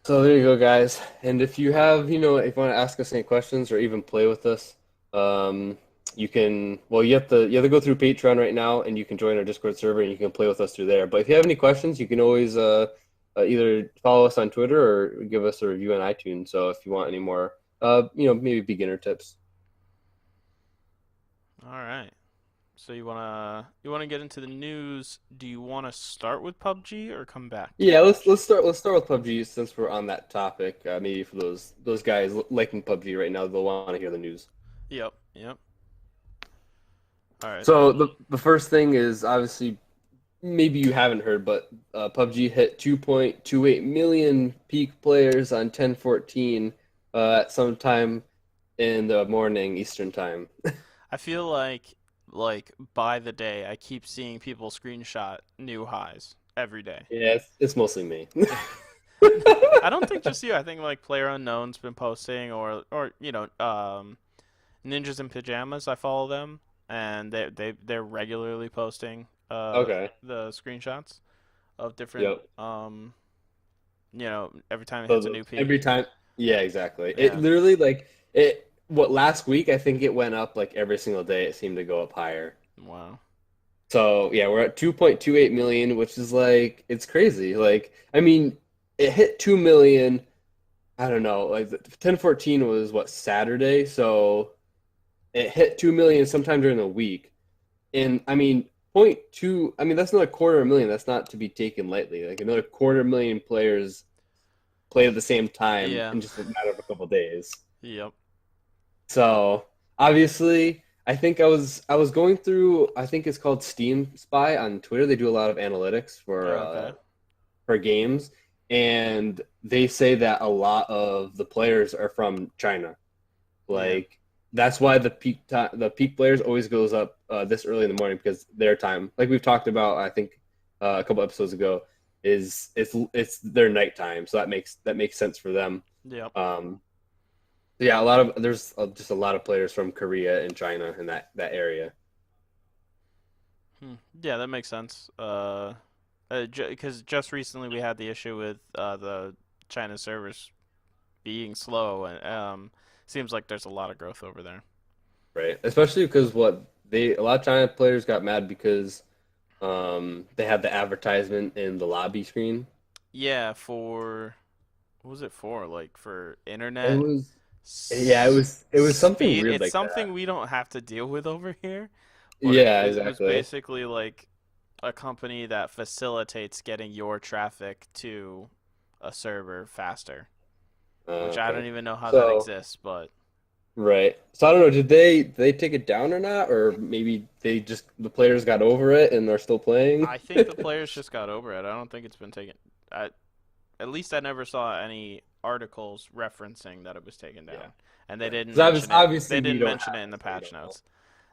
So there you go, guys. And if you have, if you want to ask us any questions or even play with us, um, you can. Well, you have to go through Patreon right now, and you can join our Discord server, and you can play with us through there. But if you have any questions, you can always either follow us on Twitter or give us a review on iTunes. So if you want any more, maybe beginner tips. all right. So you wanna get into the news? Do you want to start with PUBG or come back to Yeah, PUBG? let's start with PUBG since we're on that topic. Maybe for those guys liking PUBG right now, they'll want to hear the news. Yep. Yep. All right. So the first thing is obviously maybe you haven't heard, but PUBG hit 2.28 million peak players on 10/14 at some time in the morning Eastern time. I feel like by the day I keep seeing people screenshot new highs every day. Yeah, it's mostly me. I don't think just you. I think like Player Unknown's been posting or Ninjas in Pajamas. I follow them and they're regularly posting Okay. the screenshots of different Yep. every time it So hits a new every peak. time, yeah, exactly. It Yeah. literally like it. What last week? I think it went up like every single day. It seemed to go up higher. Wow. So yeah, we're at 2.28 million, which is like it's crazy. Like I mean, it hit 2 million. I don't know. Like 10/14 was what Saturday, so it hit 2 million sometime during the week. And I mean, point two. I mean, that's not a quarter of a million. That's not to be taken lightly. Like another quarter million players played at the same time Yeah. in just a matter of a couple of days. Yep. So obviously, I was going through. I think it's called Steam Spy on Twitter. They do a lot of analytics Oh, okay. for games, and they say that a lot of the players are from China. Yeah. Like that's why the peak players always goes up this early in the morning because their time, like we've talked about, I think a couple episodes ago, is it's their nighttime, so that makes sense for them. Yep. Um, yeah, there's just a lot of players from Korea and China in that area. Hmm. Yeah, that makes sense. Because just recently we had the issue with the China servers being slow, and seems like there's a lot of growth over there. Right? Especially because a lot of China players got mad because they had the advertisement in the lobby screen. Yeah, for what was it for? Like for It internet was yeah, it was something speed. weird It's like that. something we don't have to deal with over here, but Yeah, it was exactly. basically like a company that facilitates getting your traffic to a server faster, which I Okay. don't even know how that So exists, but right. So I don't know, did they take it down or not? Or maybe the players got over it and they're still playing? I think the players just got over it. I don't think it's been taken. I, at least I never saw any articles referencing that it was taken Yeah. down, and they Right. didn't Because mention it. They obviously we didn't don't mention it have in the it, so we patch don't know. notes.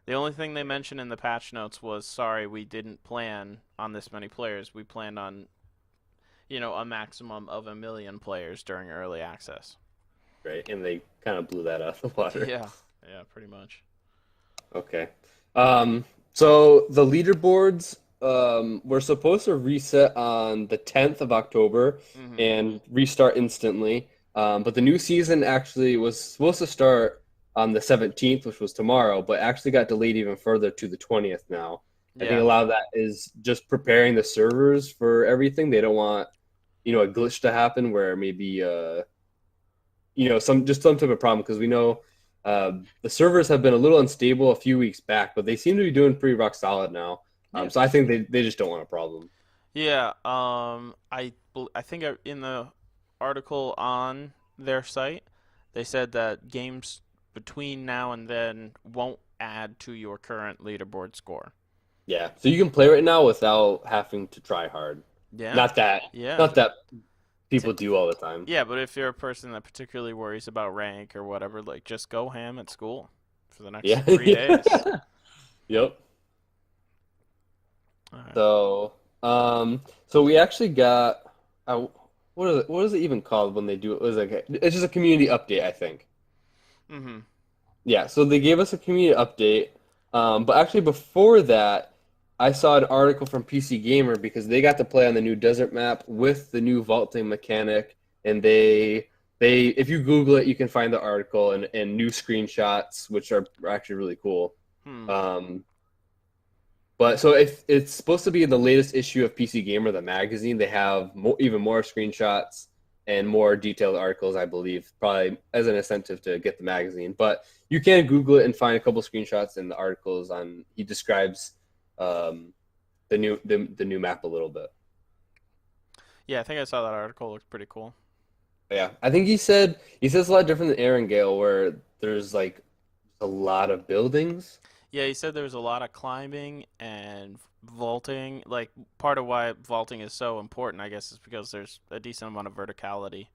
The only thing they mentioned in the patch notes was, "Sorry, we didn't plan on this many players. We planned on, a maximum of 1 million players during early access." Right. And they kind of blew that out of the water. Yeah, yeah, pretty much. Okay. So the leaderboards were supposed to reset on the 10th of October Mhm. and restart instantly. But the new season actually was supposed to start on the 17th, which was tomorrow, but actually got delayed even further to the 20th now. I think Yeah. a lot of that is just preparing the servers for everything. They don't want, a glitch to happen where maybe some type of problem because we know the servers have been a little unstable a few weeks back, but they seem to be doing pretty rock solid now. Yeah. So I think they just don't want a problem. Yeah. I think in the article on their site, they said that games between now and then won't add to your current leaderboard score. Yeah, so you can play right now without having to try hard. Yeah. Not that, Yeah. not that T people do all the time. yeah, but if you're a person that particularly worries about rank or whatever, like just go ham at school for the next Yeah, 3 days. yeah. Yep. All right. So, so we actually got, what is it even called when they do it? Was like it's just a community update, I think. Mhm. Yeah, so they gave us a community update. But actually, before that, I saw an article from PC Gamer because they got to play on the new desert map with the new vaulting mechanic, and if you Google it, you can find the article and new screenshots, which are actually really cool. Hmm. Um, but so if it's supposed to be in the latest issue of PC Gamer, the magazine, they have even more screenshots and more detailed articles, I believe, probably as an incentive to get the magazine. But you can Google it and find a couple screenshots in the articles on. He describes um, the new map a little bit. Yeah, I think I saw that article. Looks pretty cool. But yeah, I think he says a lot different than Aaron Gale, where there's like a lot of buildings. Yeah, he said there was a lot of climbing and vaulting. Like part of why vaulting is so important, I guess, is because there's a decent amount of verticality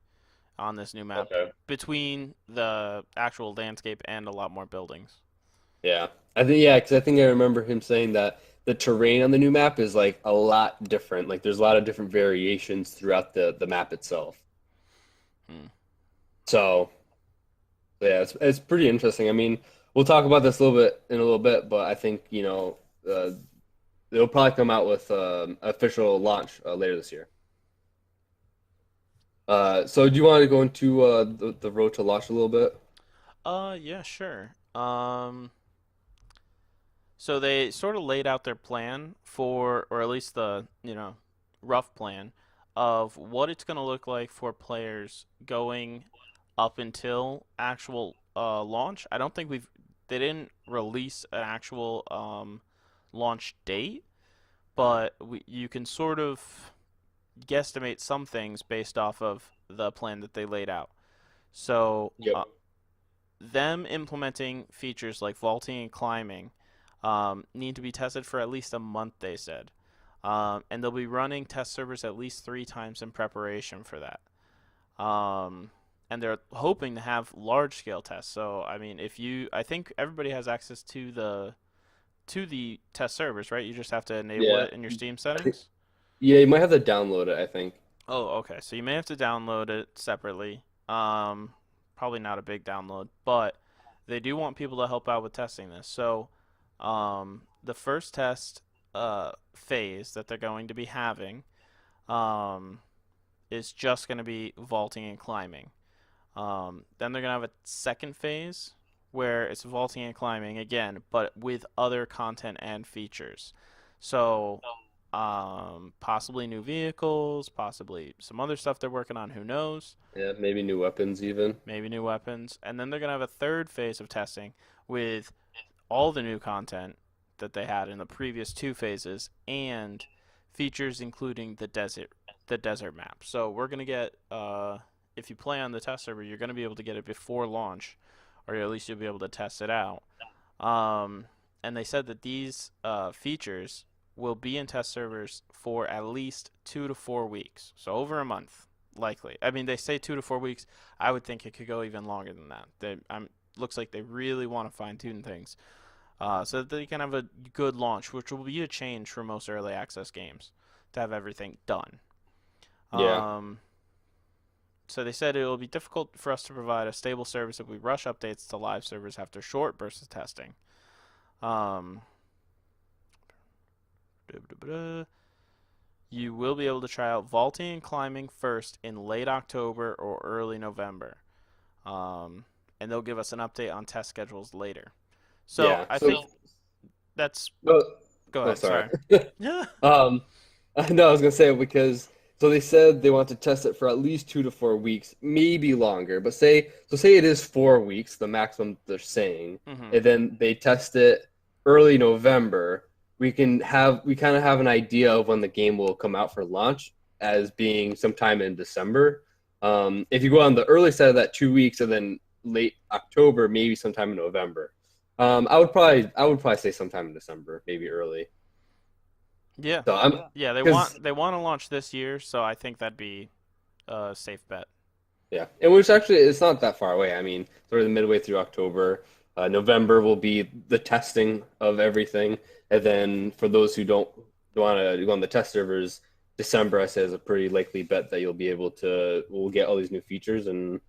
on this new map Okay. between the actual landscape and a lot more buildings. Yeah, I think because I think I remember him saying that the terrain on the new map is like a lot different. Like there's a lot of different variations throughout the map itself. Hmm. So yeah, it's pretty interesting. I mean, we'll talk about this a little bit in a little bit, but I think they'll probably come out with official launch later this year. So do you want to go into the road to launch a little bit? Yeah, sure. So they sort of laid out their plan for, or at least the, rough plan of what it's going to look like for players going up until actual launch. I don't think they didn't release an actual launch date, but you can sort of guesstimate some things based off of the plan that they laid out. So, Yep. them implementing features like vaulting and climbing need to be tested for at least a month, they said. And they'll be running test servers at least 3 times in preparation for that. And they're hoping to have large scale tests. So, I mean, I think everybody has access to the test servers, right? You just have to enable Yeah. it in your Steam I think settings. yeah, you might have to download it, I think. Oh, okay. So you may have to download it separately. Um, Probably not a big download, but they do want people to help out with testing this. So, the first test phase that they're going to be having um, is just going to be vaulting and climbing. Then they're going to have a second phase where it's vaulting and climbing again, but with other content and features. So, possibly new vehicles, possibly some other stuff they're working on. Who knows? Yeah, maybe new weapons even. Maybe new weapons. And then they're going to have a third phase of testing with all the new content that they had in the previous 2 phases and features including the desert map. So we're going to get if you play on the test server, you're going to be able to get it before launch, or at least you'll be able to test it out. Um, and they said that these features will be in test servers for at least 2 to 4 weeks, so over a month, likely. I mean, they say 2 to 4 weeks. I would think it could go even longer than that. Looks like they really want to fine tune things, so that they can have a good launch, which will be a change for most early access games to have everything done. Yeah. Um, so they said it will be difficult for us to provide a stable service if we rush updates to live servers after short bursts of testing. Um, you will be able to try out vaulting and climbing first in late October or early November. Um, and they'll give us an update on test schedules later. So Yeah. I So think that's. oh, Go oh ahead. sorry. Sorry. Yeah. Um, no, I was gonna say because so they said they want to test it for at least 2 to 4 weeks, maybe longer. But say it is 4 weeks, the maximum they're saying, Mm-hmm. and then they test it early November. We kind of have an idea of when the game will come out for launch as being sometime in December. If you go on the early side of that 2 weeks and then late October, maybe sometime in November. I would probably say sometime in December, maybe early. Yeah. So I'm Yeah. They because want they want to launch this year, so I think that'd be a safe bet. yeah, and which actually it's not that far away. I mean, sort of the midway through October, November will be the testing of everything, and then for those who don't want to go on the test servers, December I say is a pretty likely bet that you'll be able to. We'll get all these new features, and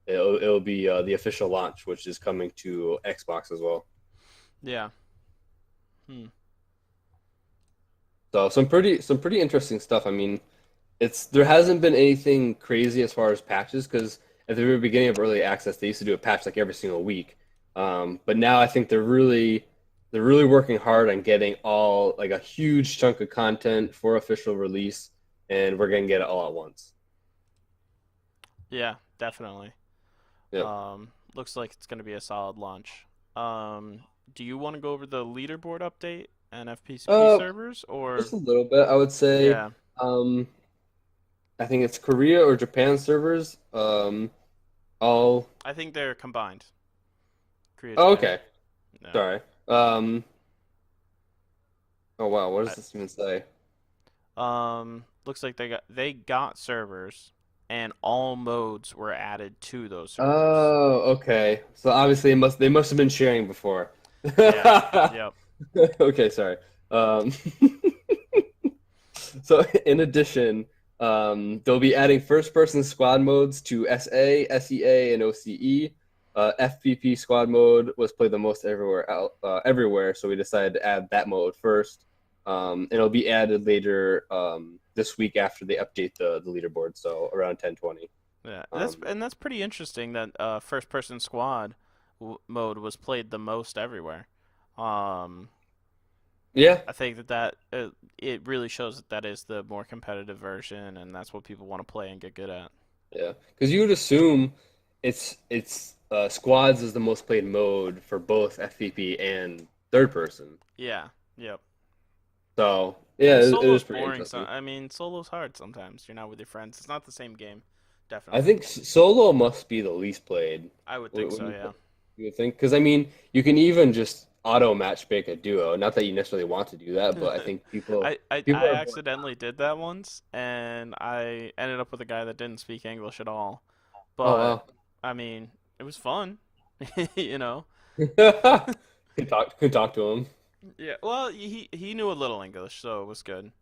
it'll be the official launch, which is coming to Xbox as well. Yeah. Hmm. So some pretty interesting stuff. I mean, it's there hasn't been anything crazy as far as patches because at the very beginning of early access, they used to do a patch like every single week. But now I think they're really working hard on getting all like a huge chunk of content for official release, and we're gonna get it all at once. Yeah, definitely. Yep. Looks like it's going to be a solid launch. Um, do you want to go over the leaderboard update and FPCP Uh, servers, or just a little bit. I would say, yeah, um, I think it's Korea or Japan servers. All. I think they're combined. Korea, Oh, Japan. okay. Yeah. Sorry. Oh wow. What does this even say? Looks like they got servers, and all modes were added to those servers. Oh, okay. So obviously, they must have been sharing before. Yeah. Yep. Okay, sorry. Um, so in addition, they'll be adding first-person squad modes to SA, SEA, and OCE. FPP squad mode was played the most everywhere, so we decided to add that mode first. And it'll be added later this week after they update the leaderboard, so around 10:20. Yeah. Um, That's pretty interesting that first person squad mode was played the most everywhere. Um, yeah, I think that it really shows that that is the more competitive version, and that's what people want to play and get good at. yeah, because you would assume it's squads is the most played mode for both FPP and third person. Yeah. Yep. So yeah, And it was solo's pretty boring. interesting. I mean, solo's hard sometimes. You're not with your friends. It's not the same game. I Definitely. think solo must be the least played. I would think What so. Yeah. you would think? Because I mean, you can even just auto match make a duo. Not that you necessarily want to do that, but I think people people I are more. accidentally did that once, and I ended up with a guy that didn't speak English at all. Oh But wow, I mean, it was fun, you know. could talk to him. Yeah. Well, he knew a little English, so it was good.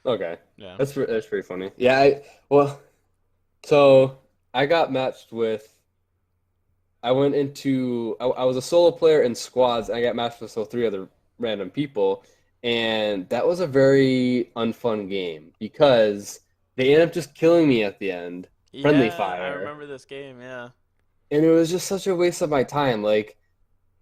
Okay, Yeah. that's pretty funny. Yeah, well, so I got matched with. I went into I was a solo player in squads and I got matched with so three other random people and that was a very unfun game because they ended up just killing me at the end, friendly Yeah, I fire, remember this game. Yeah. and it was just such a waste of my time. Like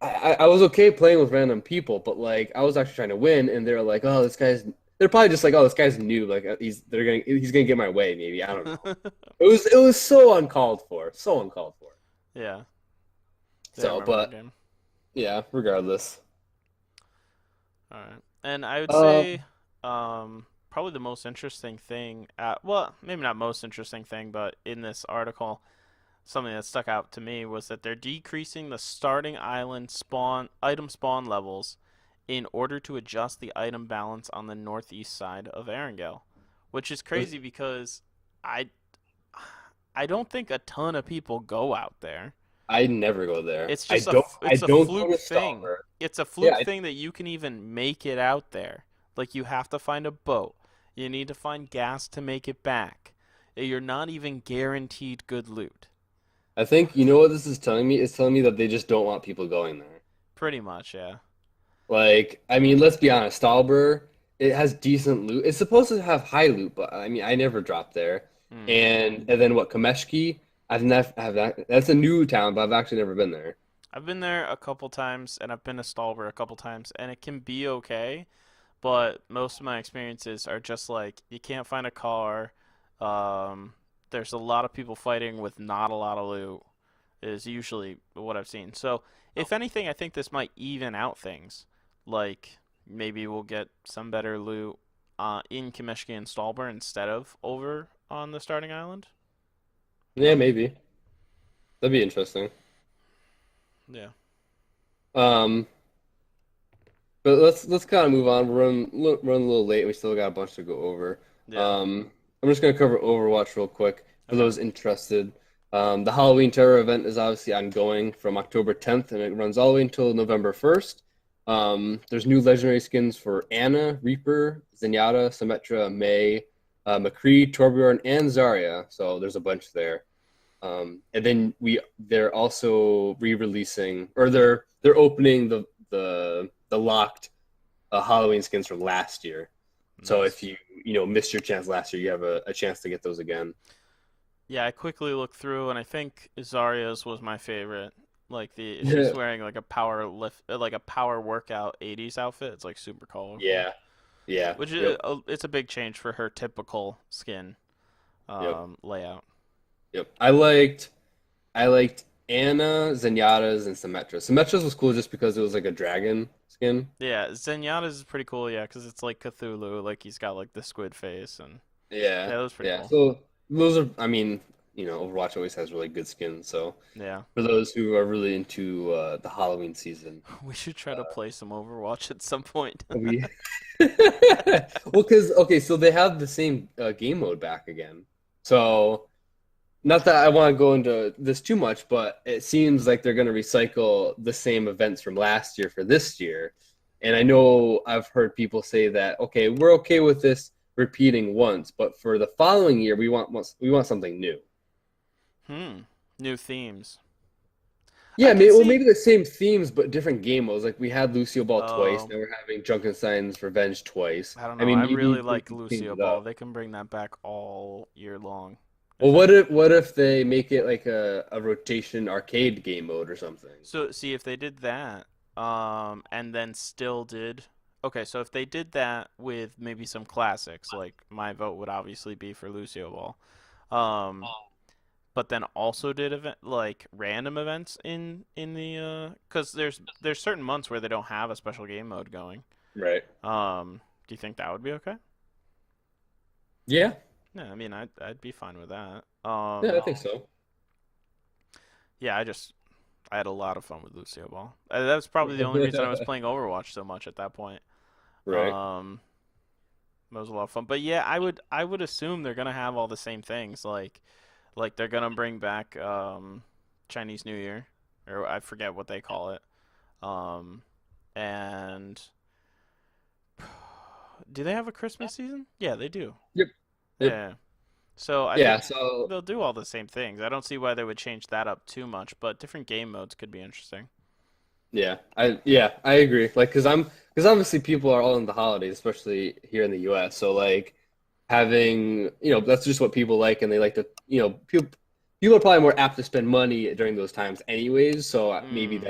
I was okay playing with random people, but like I was actually trying to win and they're like, oh, this guy's they're probably just like, oh, this guy's new, like he's gonna get my way, maybe. I don't know. It was so uncalled for, so uncalled for. Yeah. Yeah, I So, remember that but game. yeah, regardless. All right. And I would Uh, say probably the most interesting thing well, maybe not most interesting thing, but in this article, something that stuck out to me was that they're decreasing the starting island item spawn levels in order to adjust the item balance on the northeast side of Erangel, which is was crazy because I I don't think a ton of people go out there. I never go there. It's I just don't I it's a don't go fluke to thing. Stalker. It's a Yeah, fluke thing that you can even make it out there. Like you have to find a boat. You need to find gas to make it back. You're not even guaranteed good loot. I think you know what this is telling me? It's telling me that they just don't want people going there. Pretty much, yeah. Like, I mean, let's be honest, Stalber, it has decent loot. It's supposed to have high loot, but I mean, I never dropped there. Hmm. And then what, Kameshki? I've never have that. That's a new town, but I've actually never been there. I've been there a couple times, and I've been to Stalber a couple times, and it can be okay. But most of my experiences are just like you can't find a car. Um, there's a lot of people fighting with not a lot of loot. Is usually what I've seen. So if anything, I think this might even out things. Like maybe we'll get some better loot in Kameshki and Stalber instead of over on the starting island. Yeah, maybe. That'd be interesting. Yeah. Um, But let's kind of move on. Run a little late. We still got a bunch to go over. Yeah. I'm just gonna cover Overwatch real quick for Okay. those interested. The Halloween Terror event is obviously ongoing from October 10th, and it runs all the way until November 1st. There's new legendary skins for Anna, Reaper, Zenyatta, Symmetra, Mei, McCree, Torbjorn, and Zarya. So there's a bunch there. And then they're also re-releasing or they're opening the locked Halloween skins from last year. So if Nice. you missed your chance last year, you have a chance to get those again. Yeah, I quickly looked through and I think Zarya's was my favorite. Like the she's Yeah, wearing like a power lift like a power workout 80s outfit. It's like super colorful. yeah, yeah. Which Yep, is it's a big change for her typical skin yep. layout. Yep. I liked Anna, Zenyatta's, and Symmetra's. Symmetra's was cool just because it was like a dragon skin. Yeah, Zenyatta's is pretty cool. Yeah, because it's like Cthulhu, like he's got like the squid face, and Yeah, yeah, that was pretty yeah. cool. So those are, I mean, Overwatch always has really good skins. So Yeah, for those who are really into the Halloween season, we should try to play some Overwatch at some point. we well, because okay, so they have the same game mode back again. So not that I want to go into this too much, but it seems like they're going to recycle the same events from last year for this year. And I know I've heard people say that, okay, we're okay with this repeating once, but for the following year, we want something new. Hmm. New themes. I Yeah, could well, see. maybe the same themes, but different game modes. Like we had Lucio Ball twice, Um, now we're having Junkenstein's Revenge twice. I don't I know. mean, I really maybe they like can change Lucio it Ball. up. They can bring that back all year long. Well, If what if they make it like a rotation arcade game mode or something? So see if they did that, and then still did. Okay, so if they did that with maybe some classics, like my vote would obviously be for Lucio Ball, but then also did event like random events in the because there's certain months where they don't have a special game mode going. Right. Do you think that would be okay? Yeah. Yeah, I mean I'd be fine with that. Yeah, I think so. Yeah, I had a lot of fun with Lucio Ball. That was probably the only reason I was playing Overwatch so much at that point. Right. Um, That was a lot of fun. But yeah, I would assume they're gonna have all the same things. Like they're gonna bring back Chinese New Year, or I forget what they call it. Um, and do they have a Christmas season? Yeah, they do. Yep. Yep. Yeah. So I Yeah, think so they'll do all the same things. I don't see why they would change that up too much, but different game modes could be interesting. I agree. Like because obviously people are all in the holidays, especially here in the US. So like having, that's just what people like and they like to, people are probably more apt to spend money during those times anyways, so maybe Hmm.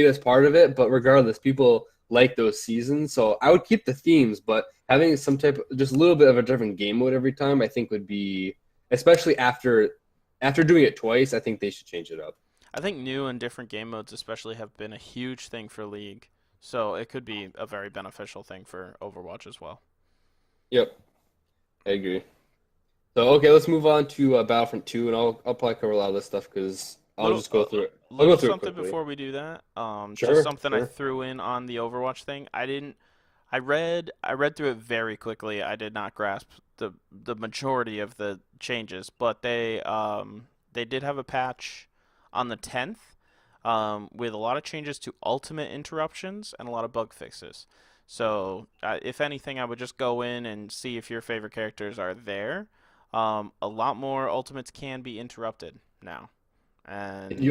that's part of it, but regardless, people like those seasons. So I would keep the themes, but having some type of just a little bit of a different game mode every time I think would be, especially after doing it twice, I think they should change it up. I think new and different game modes especially have been a huge thing for League. So it could be a very beneficial thing for Overwatch as well. Yep, I agree. So okay, let's move on to Battlefront 2, and I'll probably cover a lot of this stuff because I'll Little just go through it. I'll go little through it something quickly. before we do that. Just Sure, something I sure. threw in on the Overwatch thing. I read through it very quickly. I did not grasp the majority of the changes, but they did have a patch on the 10th with a lot of changes to ultimate interruptions and a lot of bug fixes. So, if anything, I would just go in and see if your favorite characters are there. A lot more ultimates can be interrupted now, and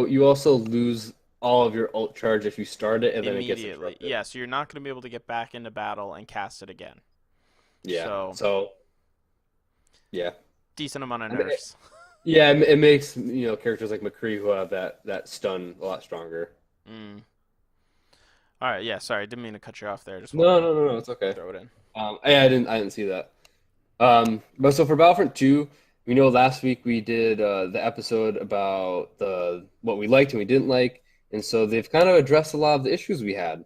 You also lose all of your ult charge if you start it and then it gets immediately, interrupted. yeah. So you're not going to be able to get back into battle and cast it again. Yeah. So So yeah. decent amount of I mean, nerfs. yeah, it makes characters like McCree who have that stun a lot stronger. Mm. All right, yeah. Sorry, didn't mean to cut you off there. Just wanted No, to no, no, no, it's okay. throw it in. I didn't see that. But so for Battlefront 2, we know last week we did the episode about the what we liked and we didn't like, and so they've kind of addressed a lot of the issues we had,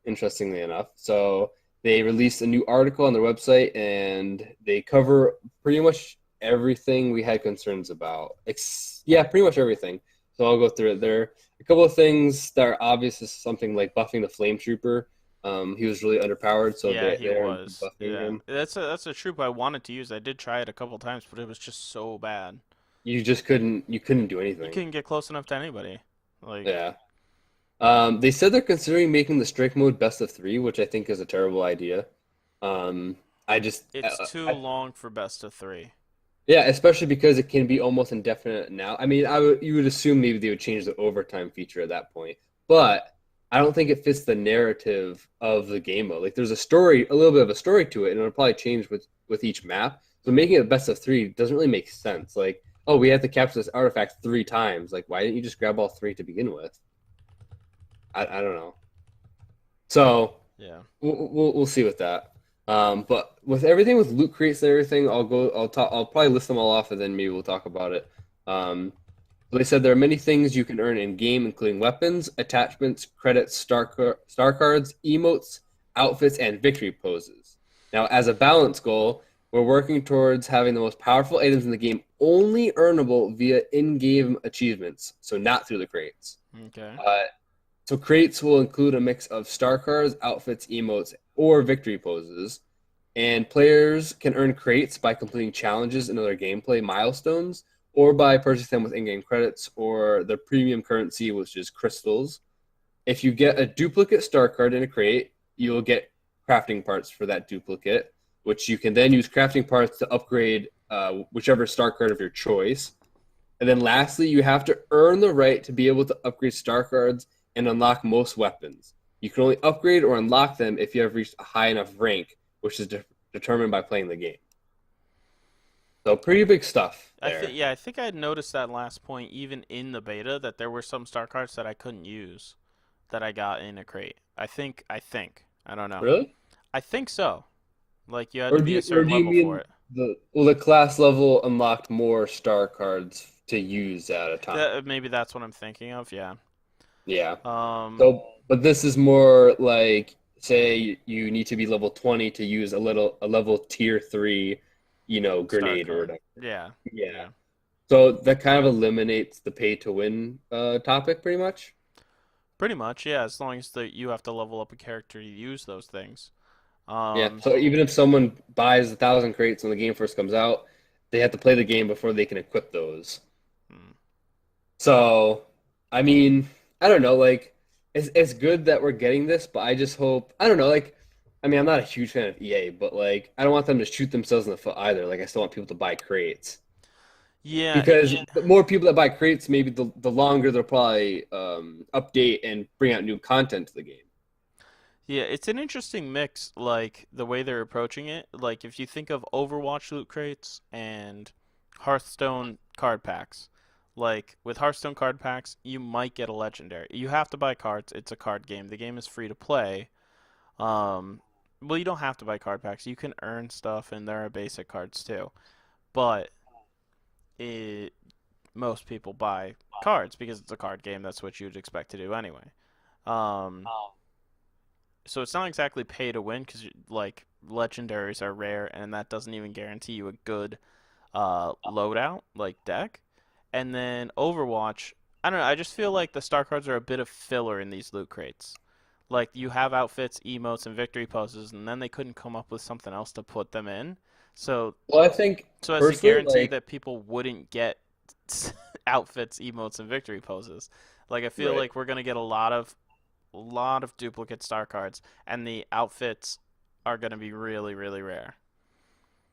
interestingly enough. So they released a new article on their website and they cover pretty much everything we had concerns about. Yeah, pretty much everything. So I'll go through it. There are a couple of things that are obvious, is something like buffing the Flame Trooper. He was really underpowered, so Yeah, he they're was. buffing Yeah, him. that's a troop I wanted to use. I did try it a couple times, but it was just so bad. You couldn't do You anything. couldn't get close enough to anybody. Like Yeah. They said they're considering making the strike mode best of three, which I think is a terrible idea. Um, I just, it's too long for best of three. yeah, especially because it can be almost indefinite now. I mean, you would assume maybe they would change the overtime feature at that point, but I don't think it fits the narrative of the game mode. Like, there's a little bit of a story to it, and it'll probably change with each map. So making it best of three doesn't really make sense. Like, oh, we have to capture this artifact three times. Like, why didn't you just grab all three to begin with? I don't know. So Yeah. we'll see with that. But with everything with loot crates and everything, I'll probably list them all off and then maybe we'll talk about it. Um, so they said there are many things you can earn in game, including weapons, attachments, credits, star cards, emotes, outfits, and victory poses. Now, as a balance goal, we're working towards having the most powerful items in the game only earnable via in-game achievements, so not through the crates. Okay. Uh, so crates will include a mix of star cards, outfits, emotes, or victory poses. And players can earn crates by completing challenges and other gameplay milestones, or by purchasing them with in-game credits or the premium currency, which is crystals. If you get a duplicate star card in a crate, you'll get crafting parts for that duplicate, which you can then use crafting parts to upgrade whichever star card of your choice. And then lastly, you have to earn the right to be able to upgrade star cards and unlock most weapons. You can only upgrade or unlock them if you have reached a high enough rank, which is determined by playing the game. So pretty big stuff there. I think I had noticed that last point even in the beta that there were some star cards that I couldn't use that I got in a crate. I don't know. Really? I think so. Like you had to be a Or certain do you level for mean it. the class level unlocked more star cards to use at a time? Maybe that's what I'm thinking of. Yeah. Yeah. Um, So, but this is more like, say you need to be level 20 to use a level tier 3, Star grenade or card. whatever. Yeah. Yeah. Yeah. So that kind of eliminates the pay to win topic pretty much. Pretty much. Yeah. As long as you have to level up a character to use those things. Yeah. Um. So even if someone buys 1,000 crates when the game first comes out, they have to play the game before they can equip those. hmm. So, I mean, I don't know. Like, it's good that we're getting this, but I just hope I don't know. Like, I mean, I'm not a huge fan of EA, but like, I don't want them to shoot themselves in the foot either. Like, I still want people to buy crates Yeah. because the more people that buy crates, maybe the longer they'll probably update and bring out new content to the game. Yeah, it's an interesting mix, like the way they're approaching it. Like if you think of Overwatch loot crates and Hearthstone card packs. Like with Hearthstone card packs, you might get a legendary. You have to buy cards. It's a card game. The game is free to play. Um, well, you don't have to buy card packs. You can earn stuff, and there are basic cards too. But it, most people buy cards because it's a card game. That's what you'd expect to do anyway. Um, so it's not exactly pay to win because like legendaries are rare, and that doesn't even guarantee you a good loadout like deck. And then Overwatch, I don't know. I just feel like the star cards are a bit of filler in these loot crates. Like you have outfits, emotes, and victory poses, and then they couldn't come up with something else to put them in. So, Well, I think so as to personally, guarantee like, that people wouldn't get outfits, emotes, and victory poses. Like I feel right. like we're gonna get a lot of duplicate star cards, and the outfits are gonna be really, really rare.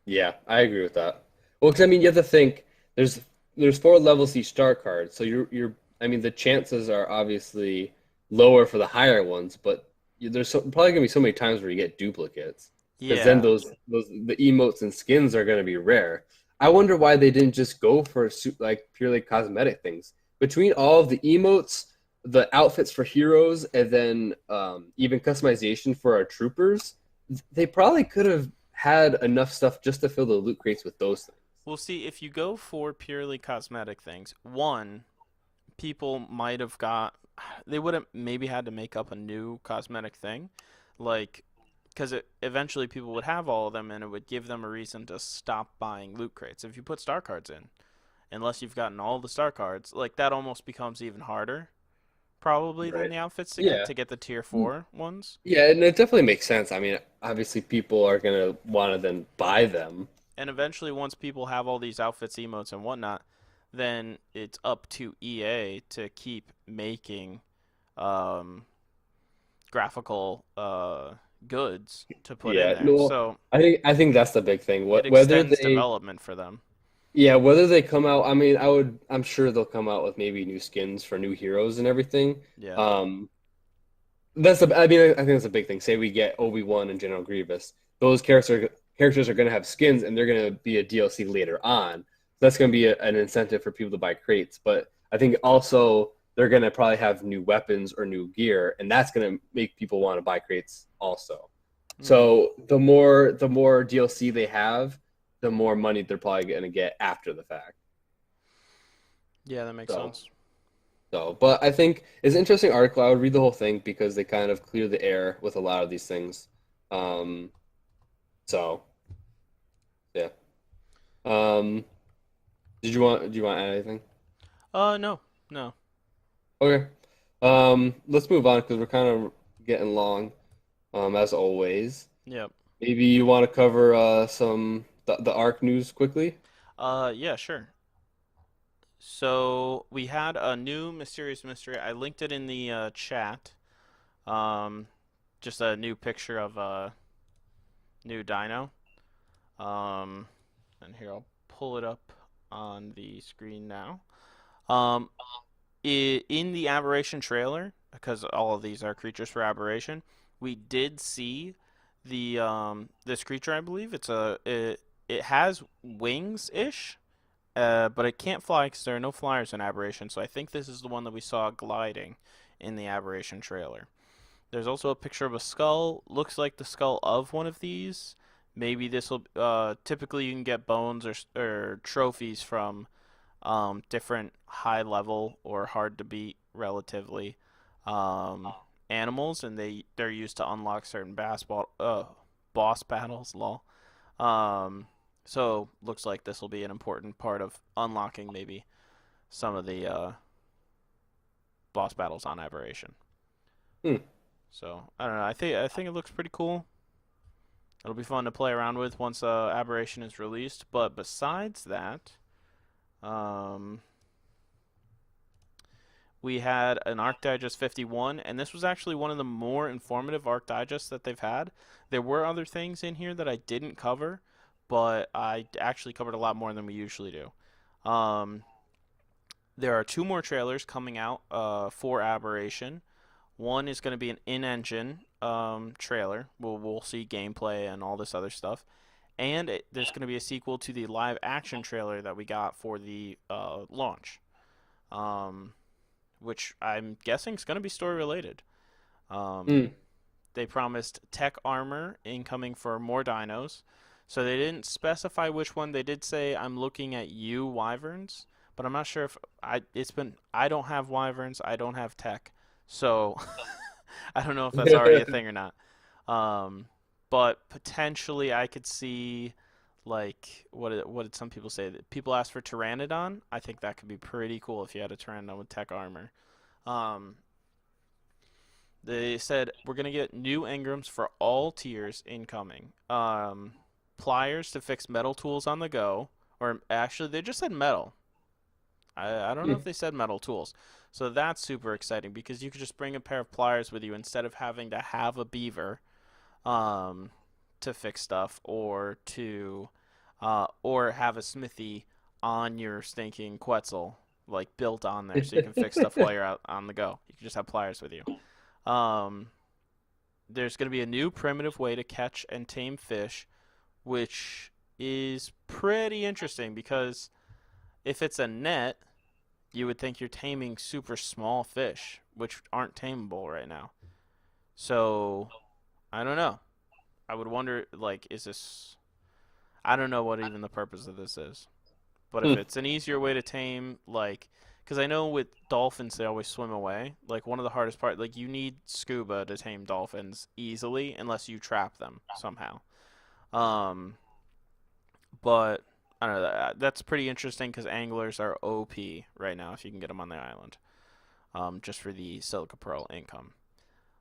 Yeah, I agree with that. Well, because I mean, you have to think there's there's 4 levels each star card, so you're I mean, the chances are obviously lower for the higher ones, but probably gonna be so many times where you get duplicates, because then Yeah. those the emotes and skins are gonna be rare. I wonder why they didn't just go for like purely cosmetic things. Between all of the emotes, the outfits for heroes, and then even customization for our troopers, they probably could have had enough stuff just to fill the loot crates with those things. We'll see if you go for purely cosmetic things. One, people might have got they would have maybe had to make up a new cosmetic thing, like because eventually people would have all of them and it would give them a reason to stop buying loot crates. If you put star cards in, unless you've gotten all the star cards, like that almost becomes even harder probably than Right. the outfits Yeah. to get the tier 4 ones. Yeah, and it definitely makes sense. I mean, obviously people are gonna want to then buy them. And eventually, once people have all these outfits, emotes, and whatnot, then it's up to EA to keep making um, graphical goods to put in Yeah, there. no, So I think that's the big thing. it Whether extends they development for them. whether they come out, I mean, I'm sure they'll come out with maybe new skins for new heroes and everything. Yeah. Um, I mean, I think that's a big thing. Say we get Obi-Wan and General Grievous, those characters are going to have skins, and they're going to be a DLC later on. That's going to be an incentive for people to buy crates. But I think also they're going to probably have new weapons or new gear, and that's going to make people want to buy crates also. Hmm. So the more DLC they have, the more money they're probably gonna get after the fact. Yeah, that makes So sense. but I think it's an interesting article. I would read the whole thing because they kind of clear the air with a lot of these things. Um, so yeah. Um, do you want to add anything? No, no. Okay. Let's move on because we're kind of getting long, as always. Yep. Maybe you want to cover some the ARC news quickly? Yeah, sure. So we had a new mysterious mystery. I linked it in the chat. Um, just a new picture of a new dino. Um, and here I'll pull it up on the screen now. Um, in the aberration trailer, because all of these are creatures for aberration, we did see the this creature. I believe it has wings ish, but it can't fly because there are no flyers in aberration. So I think this is the one that we saw gliding in the aberration trailer. There's also a picture of a skull. Looks like the skull of one of these. Maybe this will. Typically, you can get bones or trophies from different high level or hard to beat relatively um, animals, and they're used to unlock certain boss battles. Lol. Um, so looks like this will be an important part of unlocking maybe some of the boss battles on Aberration. Hmm. So I don't know. I think it looks pretty cool. It'll be fun to play around with once Aberration is released. But besides that, um, we had an Arc Digest 51, and this was actually one of the more informative Arc Digests that they've had. There were other things in here that I didn't cover, but I actually covered a lot more than we usually do. Um, there are two more trailers coming out for Aberration. One is going to be an in-engine trailer. We'll see gameplay and all this other stuff, and there's going to be a sequel to the live-action trailer that we got for the launch. Um, which I'm guessing is going to be story related. Um, Hmm. they promised tech armor incoming for more dinos. So they didn't specify which one. They did say I'm looking at you wyverns, but I'm not sure if I don't have wyverns, I don't have tech. So I don't know if that's already a thing or not. Um, but potentially I could see like what did some people say? People asked for Pteranodon. I think that could be pretty cool if you had a Pteranodon with tech armor. Um, they said we're gonna get new engrams for all tiers incoming. Pliers to fix metal tools on the go, or actually they just said metal. I don't know if Hmm. they said metal tools. So that's super exciting because you could just bring a pair of pliers with you instead of having to have a beaver um, to fix stuff or have a smithy on your stinking Quetzal like built on there so you can fix stuff while you're out on the go. You can just have pliers with you. Um, there's going to be a new primitive way to catch and tame fish, which is pretty interesting because if it's a net, you would think you're taming super small fish, which aren't tameable right now. So, I don't know. I would wonder, like, is this. I don't know what even the purpose of this is. But if Hmm. it's an easier way to tame, like, because I know with dolphins they always swim away. Like one of the hardest part, like you need scuba to tame dolphins easily unless you trap them somehow. Um, but I don't know. That's pretty interesting because anglers are OP right now if you can get them on the island. Just for the silica pearl income.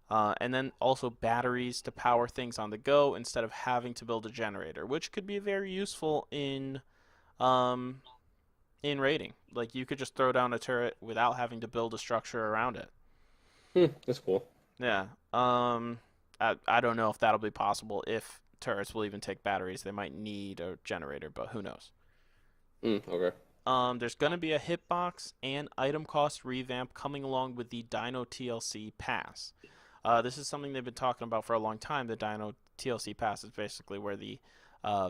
And then also batteries to power things on the go instead of having to build a generator, which could be very useful um, in raiding. Like you could just throw down a turret without having to build a structure around it. Hmm. That's cool. Yeah. I don't know if that'll be possible if turrets will even take batteries. They might need a generator, but who knows? Hmm. Okay. There's gonna be a hitbox and item cost revamp coming along with the Dino TLC Pass. This is something they've been talking about for a long time. The Dino TLC Pass is basically where the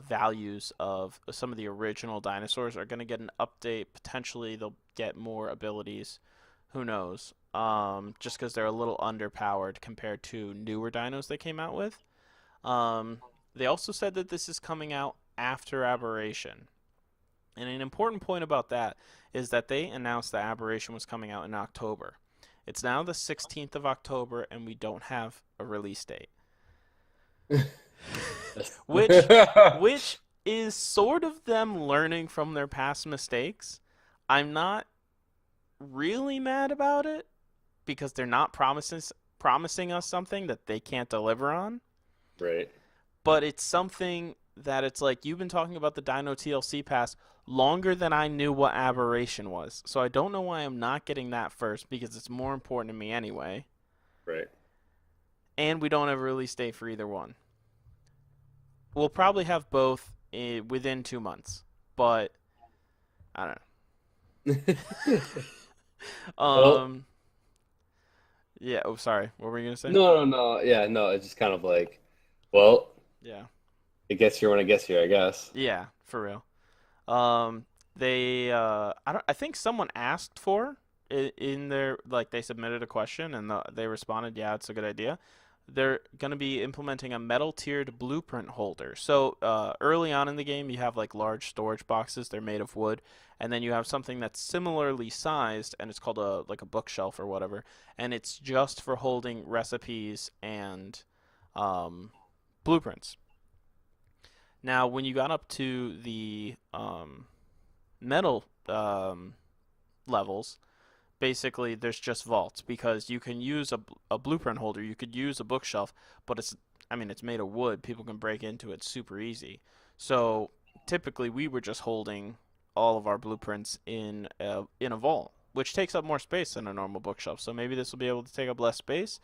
values of some of the original dinosaurs are going to get an update. Potentially, they'll get more abilities. Who knows? Just because they're a little underpowered compared to newer dinos they came out with. Um, they also said that this is coming out after Aberration. And an important point about that is that they announced that Aberration was coming out in October. It's now the 16th of October, and we don't have a release date. That's- which which is sort of them learning from their past mistakes. I'm not really mad about it because they're not promising us something that they can't deliver on, Right. but it's something that it's like you've been talking about the Dino TLC pass longer than I knew what Aberration was. So I don't know why I'm not getting that first because it's more important to me anyway. Right. And we don't have a release date for either one. We'll probably have both within 2 months, but I don't know. Well, Yeah. Oh, sorry. What were you gonna say? no. Yeah, no, it's just kind of like, well, Yeah. it gets here when it gets here, I guess. Yeah. For real. Um, they I don't. I think someone asked for in their like they submitted a question and they responded, yeah, it's a good idea. They're going to be implementing a metal tiered blueprint holder. So early on in the game, you have like large storage boxes. They're made of wood, and then you have something that's similarly sized, and it's called a like a bookshelf or whatever, and it's just for holding recipes and um, blueprints. Now, when you got up to the metal levels, basically there's just vaults because you can use a blueprint holder, you could use a bookshelf, but it's made of wood. People can break into it super easy. So typically we were just holding all of our blueprints in a vault, which takes up more space than a normal bookshelf. So maybe this will be able to take up less space.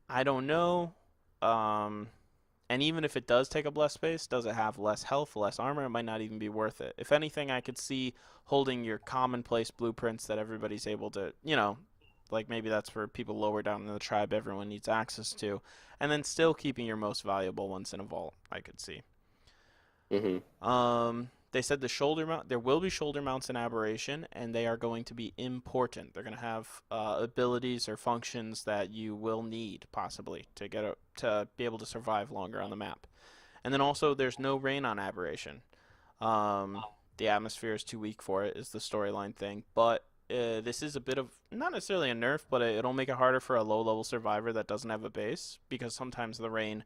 I don't know. Um, and even if it does take up less space, does it have less health, less armor? It might not even be worth it. If anything, I could see holding your commonplace blueprints that everybody's able to, like maybe that's for people lower down in the tribe everyone needs access to, and then still keeping your most valuable ones in a vault, I could see. Hmm. They said there will be shoulder mounts in Aberration, and they are going to be important. They're going to have abilities or functions that you will need possibly to be able to survive longer on the map. And then also, there's no rain on Aberration. Um, the atmosphere is too weak for it, is the storyline thing. But this is a bit of not necessarily a nerf, but it'll make it harder for a low-level survivor that doesn't have a base because sometimes the rain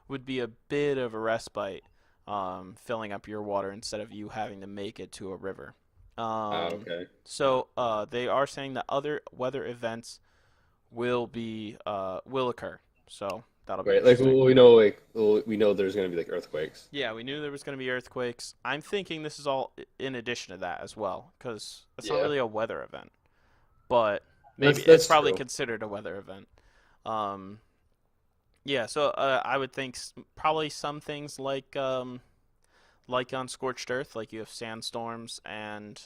would be a bit of a respite, filling up your water instead of you having to make it to a river. Okay. So they are saying that other weather events will occur. So that'll be Right. Like interesting. well, we know we know there's gonna be like earthquakes. Yeah, we knew there was going to be earthquakes. I'm thinking this is all in addition to that as well, because it's not Yeah. really a weather event, but maybe it's That's probably true. considered a weather event. Um, yeah, so I would think probably some things like on Scorched Earth, like you have sandstorms and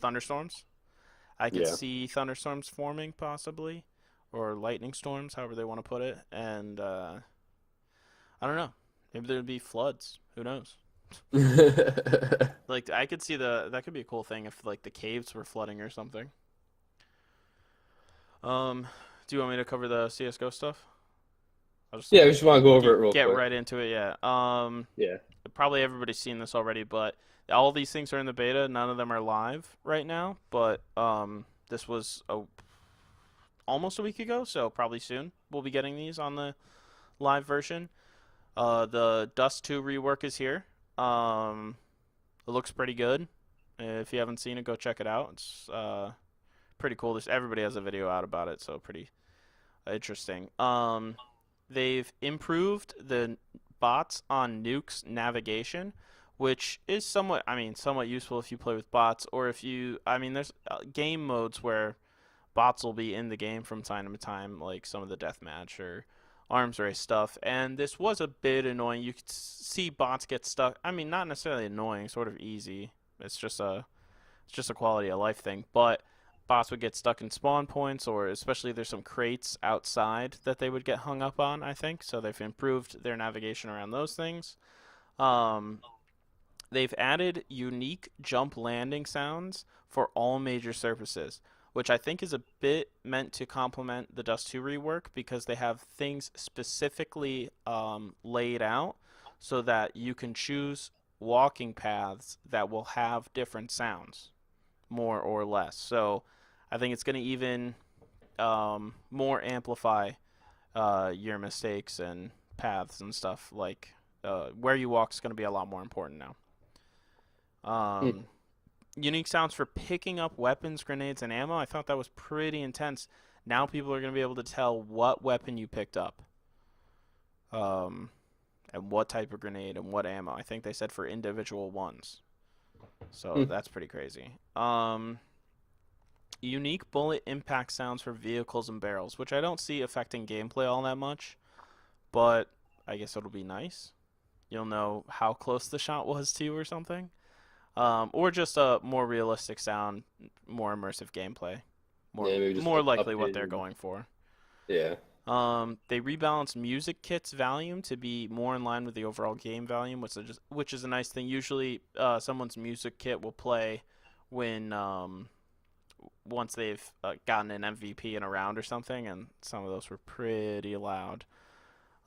thunderstorms. I could Yeah. see thunderstorms forming possibly, or lightning storms, however they want to put it, and I don't know. Maybe there'd be floods. Who knows? Like I could see that could be a cool thing if like the caves were flooding or something. Um, do you want me to cover the CS:GO stuff? I'll just Yeah, we just want to go over get it real get quick. right into it. Yeah. Yeah. Probably everybody's seen this already, but all these things are in the beta. None of them are live right now, but this was almost a week ago, so probably soon we'll be getting these on the live version. The Dust 2 rework is here. It looks pretty good. If you haven't seen it, go check it out. It's pretty cool. Everybody has a video out about it, so pretty interesting. They've improved the bots on Nuke's navigation, which is somewhat useful if you play with bots, or if you, there's game modes where bots will be in the game from time to time, like some of the deathmatch or arms race stuff. And this was a bit annoying. You could see bots get stuck. Not necessarily annoying, sort of easy. It's just a quality of life thing. But bots would get stuck in spawn points, or especially there's some crates outside that they would get hung up on. I think so. They've improved their navigation around those things. Um, they've added unique jump landing sounds for all major surfaces, which I think is a bit meant to complement the Dust 2 rework because they have things specifically laid out so that you can choose walking paths that will have different sounds, more or less. So I think it's going to even more amplify your mistakes and paths and stuff. Like where you walk is going to be a lot more important now. Hmm. Um, Unique sounds for picking up weapons, grenades, and ammo. I thought that was pretty intense. Now people are going to be able to tell what weapon you picked up, um, and what type of grenade and what ammo. I think they said for individual ones. So Hmm. that's pretty crazy. Unique bullet impact sounds for vehicles and barrels, which I don't see affecting gameplay all that much, but I guess it'll be nice. You'll know how close the shot was to you or something. Or just a more realistic sound, more immersive gameplay. Yeah, maybe just More like likely what they're updated. going for. Yeah. They rebalanced music kit's volume to be more in line with the overall game volume, which is a nice thing. Usually, someone's music kit will play when once they've gotten an MVP in a round or something, and some of those were pretty loud.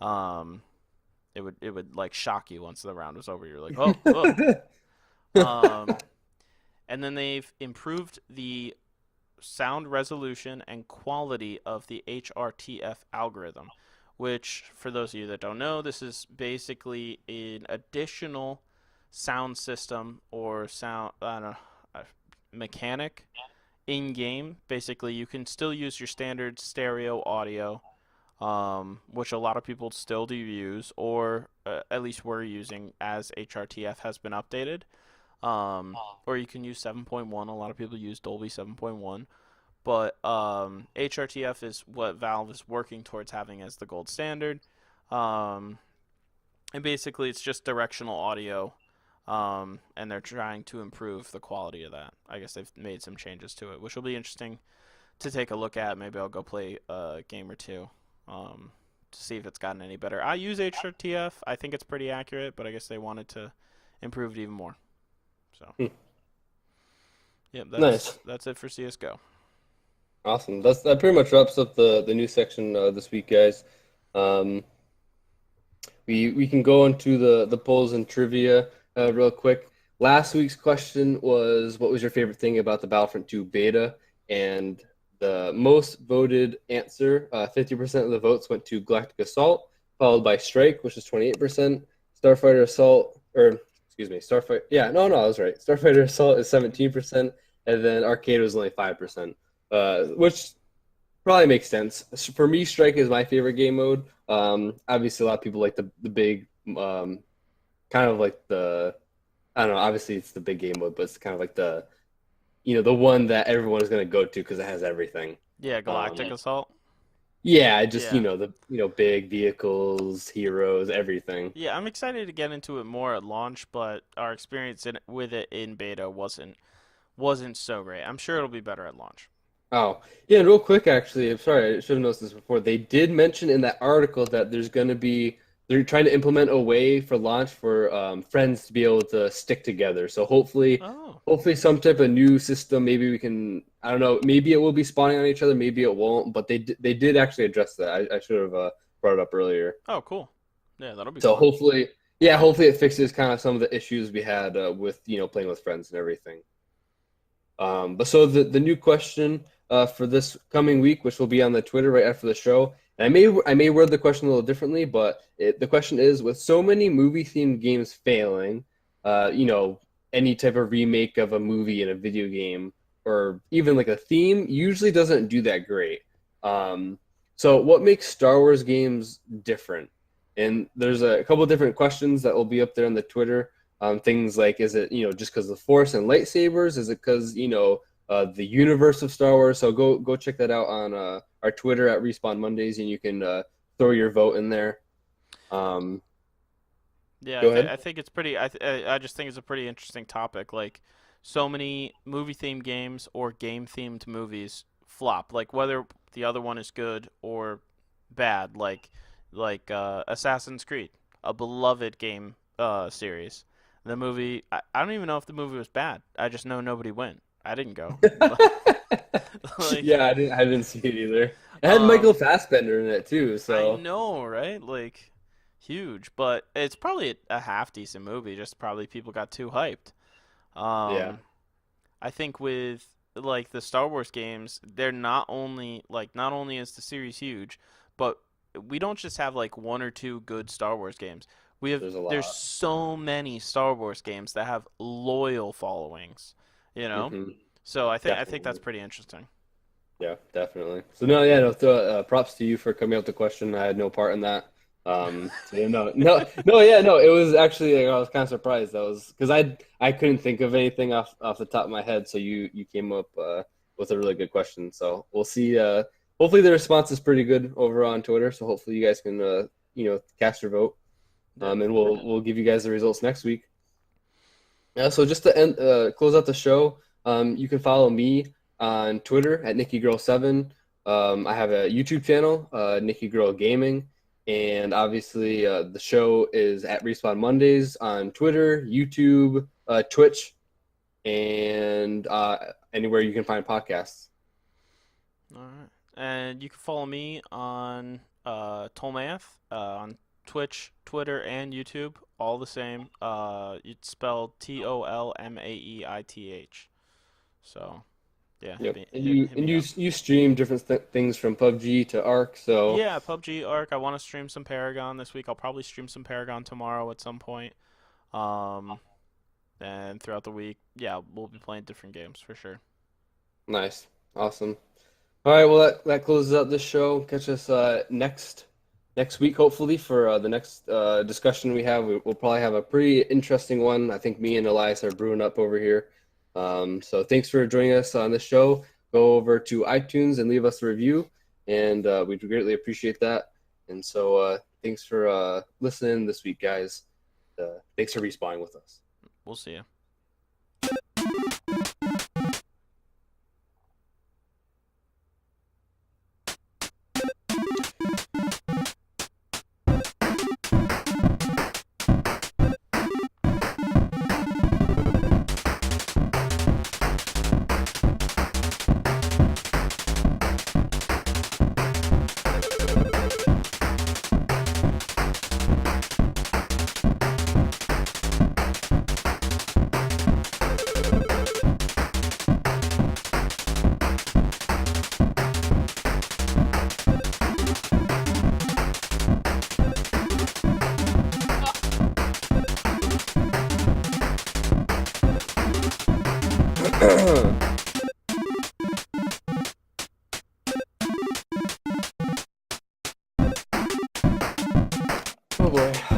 Um, it would like shock you once the round was over. You're like, oh, oh. Um, and then they've improved the sound resolution and quality of the HRTF algorithm, which, for those of you that don't know, this is basically an additional sound system or sound, I don't know, mechanic in game. Basically, you can still use your standard stereo audio, which a lot of people still do use, or at least we're using as HRTF has been updated. Or you can use 7.1. A lot of people use Dolby 7.1. But HRTF is what Valve is working towards having as the gold standard. Um, and basically, it's just directional audio, and they're trying to improve the quality of that. I guess they've made some changes to it, which will be interesting to take a look at. Maybe I'll go play a game or two to see if it's gotten any better. I use HRTF. I think it's pretty accurate, but I guess they wanted to improve it even more. So, Hmm. yeah, Nice. that's it for CS:GO. Awesome. That pretty much wraps up the news section this week, guys. Um, we can go into the polls and trivia real quick. Last week's question was, what was your favorite thing about the Battlefront 2 beta? And the most voted answer, 50% of the votes went to Galactic Assault, followed by Strike, which is 28%, Starfighter Assault, or excuse me, Starfighter. Yeah, no, I was right. Starfighter Assault is 17%, and then Arcade was only 5%, which probably makes sense. For me, Strike is my favorite game mode. Obviously, a lot of people like the big, kind of like the I don't know. Obviously, it's the big game mode, but it's kind of like the one that everyone is going to go to because it has everything. Yeah, Um, Galactic Assault. yeah, just Yeah. the big vehicles, heroes, everything. Yeah, I'm excited to get into it more at launch, but our experience with it in beta wasn't so great. I'm sure it'll be better at launch. Oh, yeah, and real quick, actually, I'm sorry, I should have noticed this before. They did mention in that article that they're trying to implement a way for launch for friends to be able to stick together. So Oh, hopefully some type of new system, maybe we can, I don't know, maybe it will be spawning on each other, maybe it won't, but they did actually address that. I should have brought it up earlier. oh, cool. Yeah, that'll be So fun. hopefully it fixes kind of some of the issues we had with, playing with friends and everything. But so the new question for this coming week, which will be on the Twitter right after the show, and I may word the question a little differently, but the question is: with so many movie themed games failing, any type of remake of a movie in a video game or even like a theme usually doesn't do that great. Um, so what makes Star Wars games different? And there's a couple of different questions that will be up there on the Twitter. Things like, is it just because of the Force and lightsabers? Is it because the universe of Star Wars? So go check that out on our Twitter at Respawn Mondays, and you can throw your vote in there. Um, Yeah, Go ahead. I think it's pretty. I just think it's a pretty interesting topic. Like, so many movie themed games or game themed movies flop. Like whether the other one is good or bad. Like Assassin's Creed, a beloved game series. The movie, I don't even know if the movie was bad. I just know nobody went. I didn't go. Like, Yeah, I didn't see it either. It had Michael um, Fassbender in it too, I so know, right? Like, huge, but it's probably a half decent movie. Just probably people got too hyped. yeah, Um, I think with like the Star Wars games, they're not only is the series huge, but we don't just have like one or two good Star Wars games. there's a There's lot. so many Star Wars games that have loyal followings, you know? Hmm. So I think that's Definitely. pretty interesting. Yeah, definitely. So no, yeah, no. Props to you for coming up with the question. I had no part in that. So yeah, no, yeah, no. It was actually like, I was kind of surprised. That was because I couldn't think of anything off the top of my head. So you came up with a really good question. So we'll see. Hopefully the response is pretty good over on Twitter. So hopefully you guys can cast your vote. Yeah. And we'll give you guys the results next week. Yeah, so just to close out the show, you can follow me on Twitter at NikkiGirl7. I have a YouTube channel, Nikki Girl Gaming, and obviously the show is at Respawn Mondays on Twitter, YouTube, Twitch, and anywhere you can find podcasts. All right. And you can follow me on Tolmath on Twitch, Twitter, and YouTube. All the same. It's spelled Tolmaeith. So yeah, Yep, hit and me you up. you stream different things from PUBG to Arc, so Yeah, PUBG Arc. I want to stream some Paragon this week. I'll probably stream some Paragon tomorrow at some point. Um, and throughout the week, yeah, we'll be playing different games for sure. nice, awesome. All right, well that closes out this show. Catch us next week, hopefully, for the next discussion we have. We'll probably have a pretty interesting one. I think me and Elias are brewing up over here. So thanks for joining us on this show. Go over to iTunes and leave us a review, and we'd greatly appreciate that. And so thanks for listening this week, guys. Thanks for respawning with us. We'll see you. Oh boy.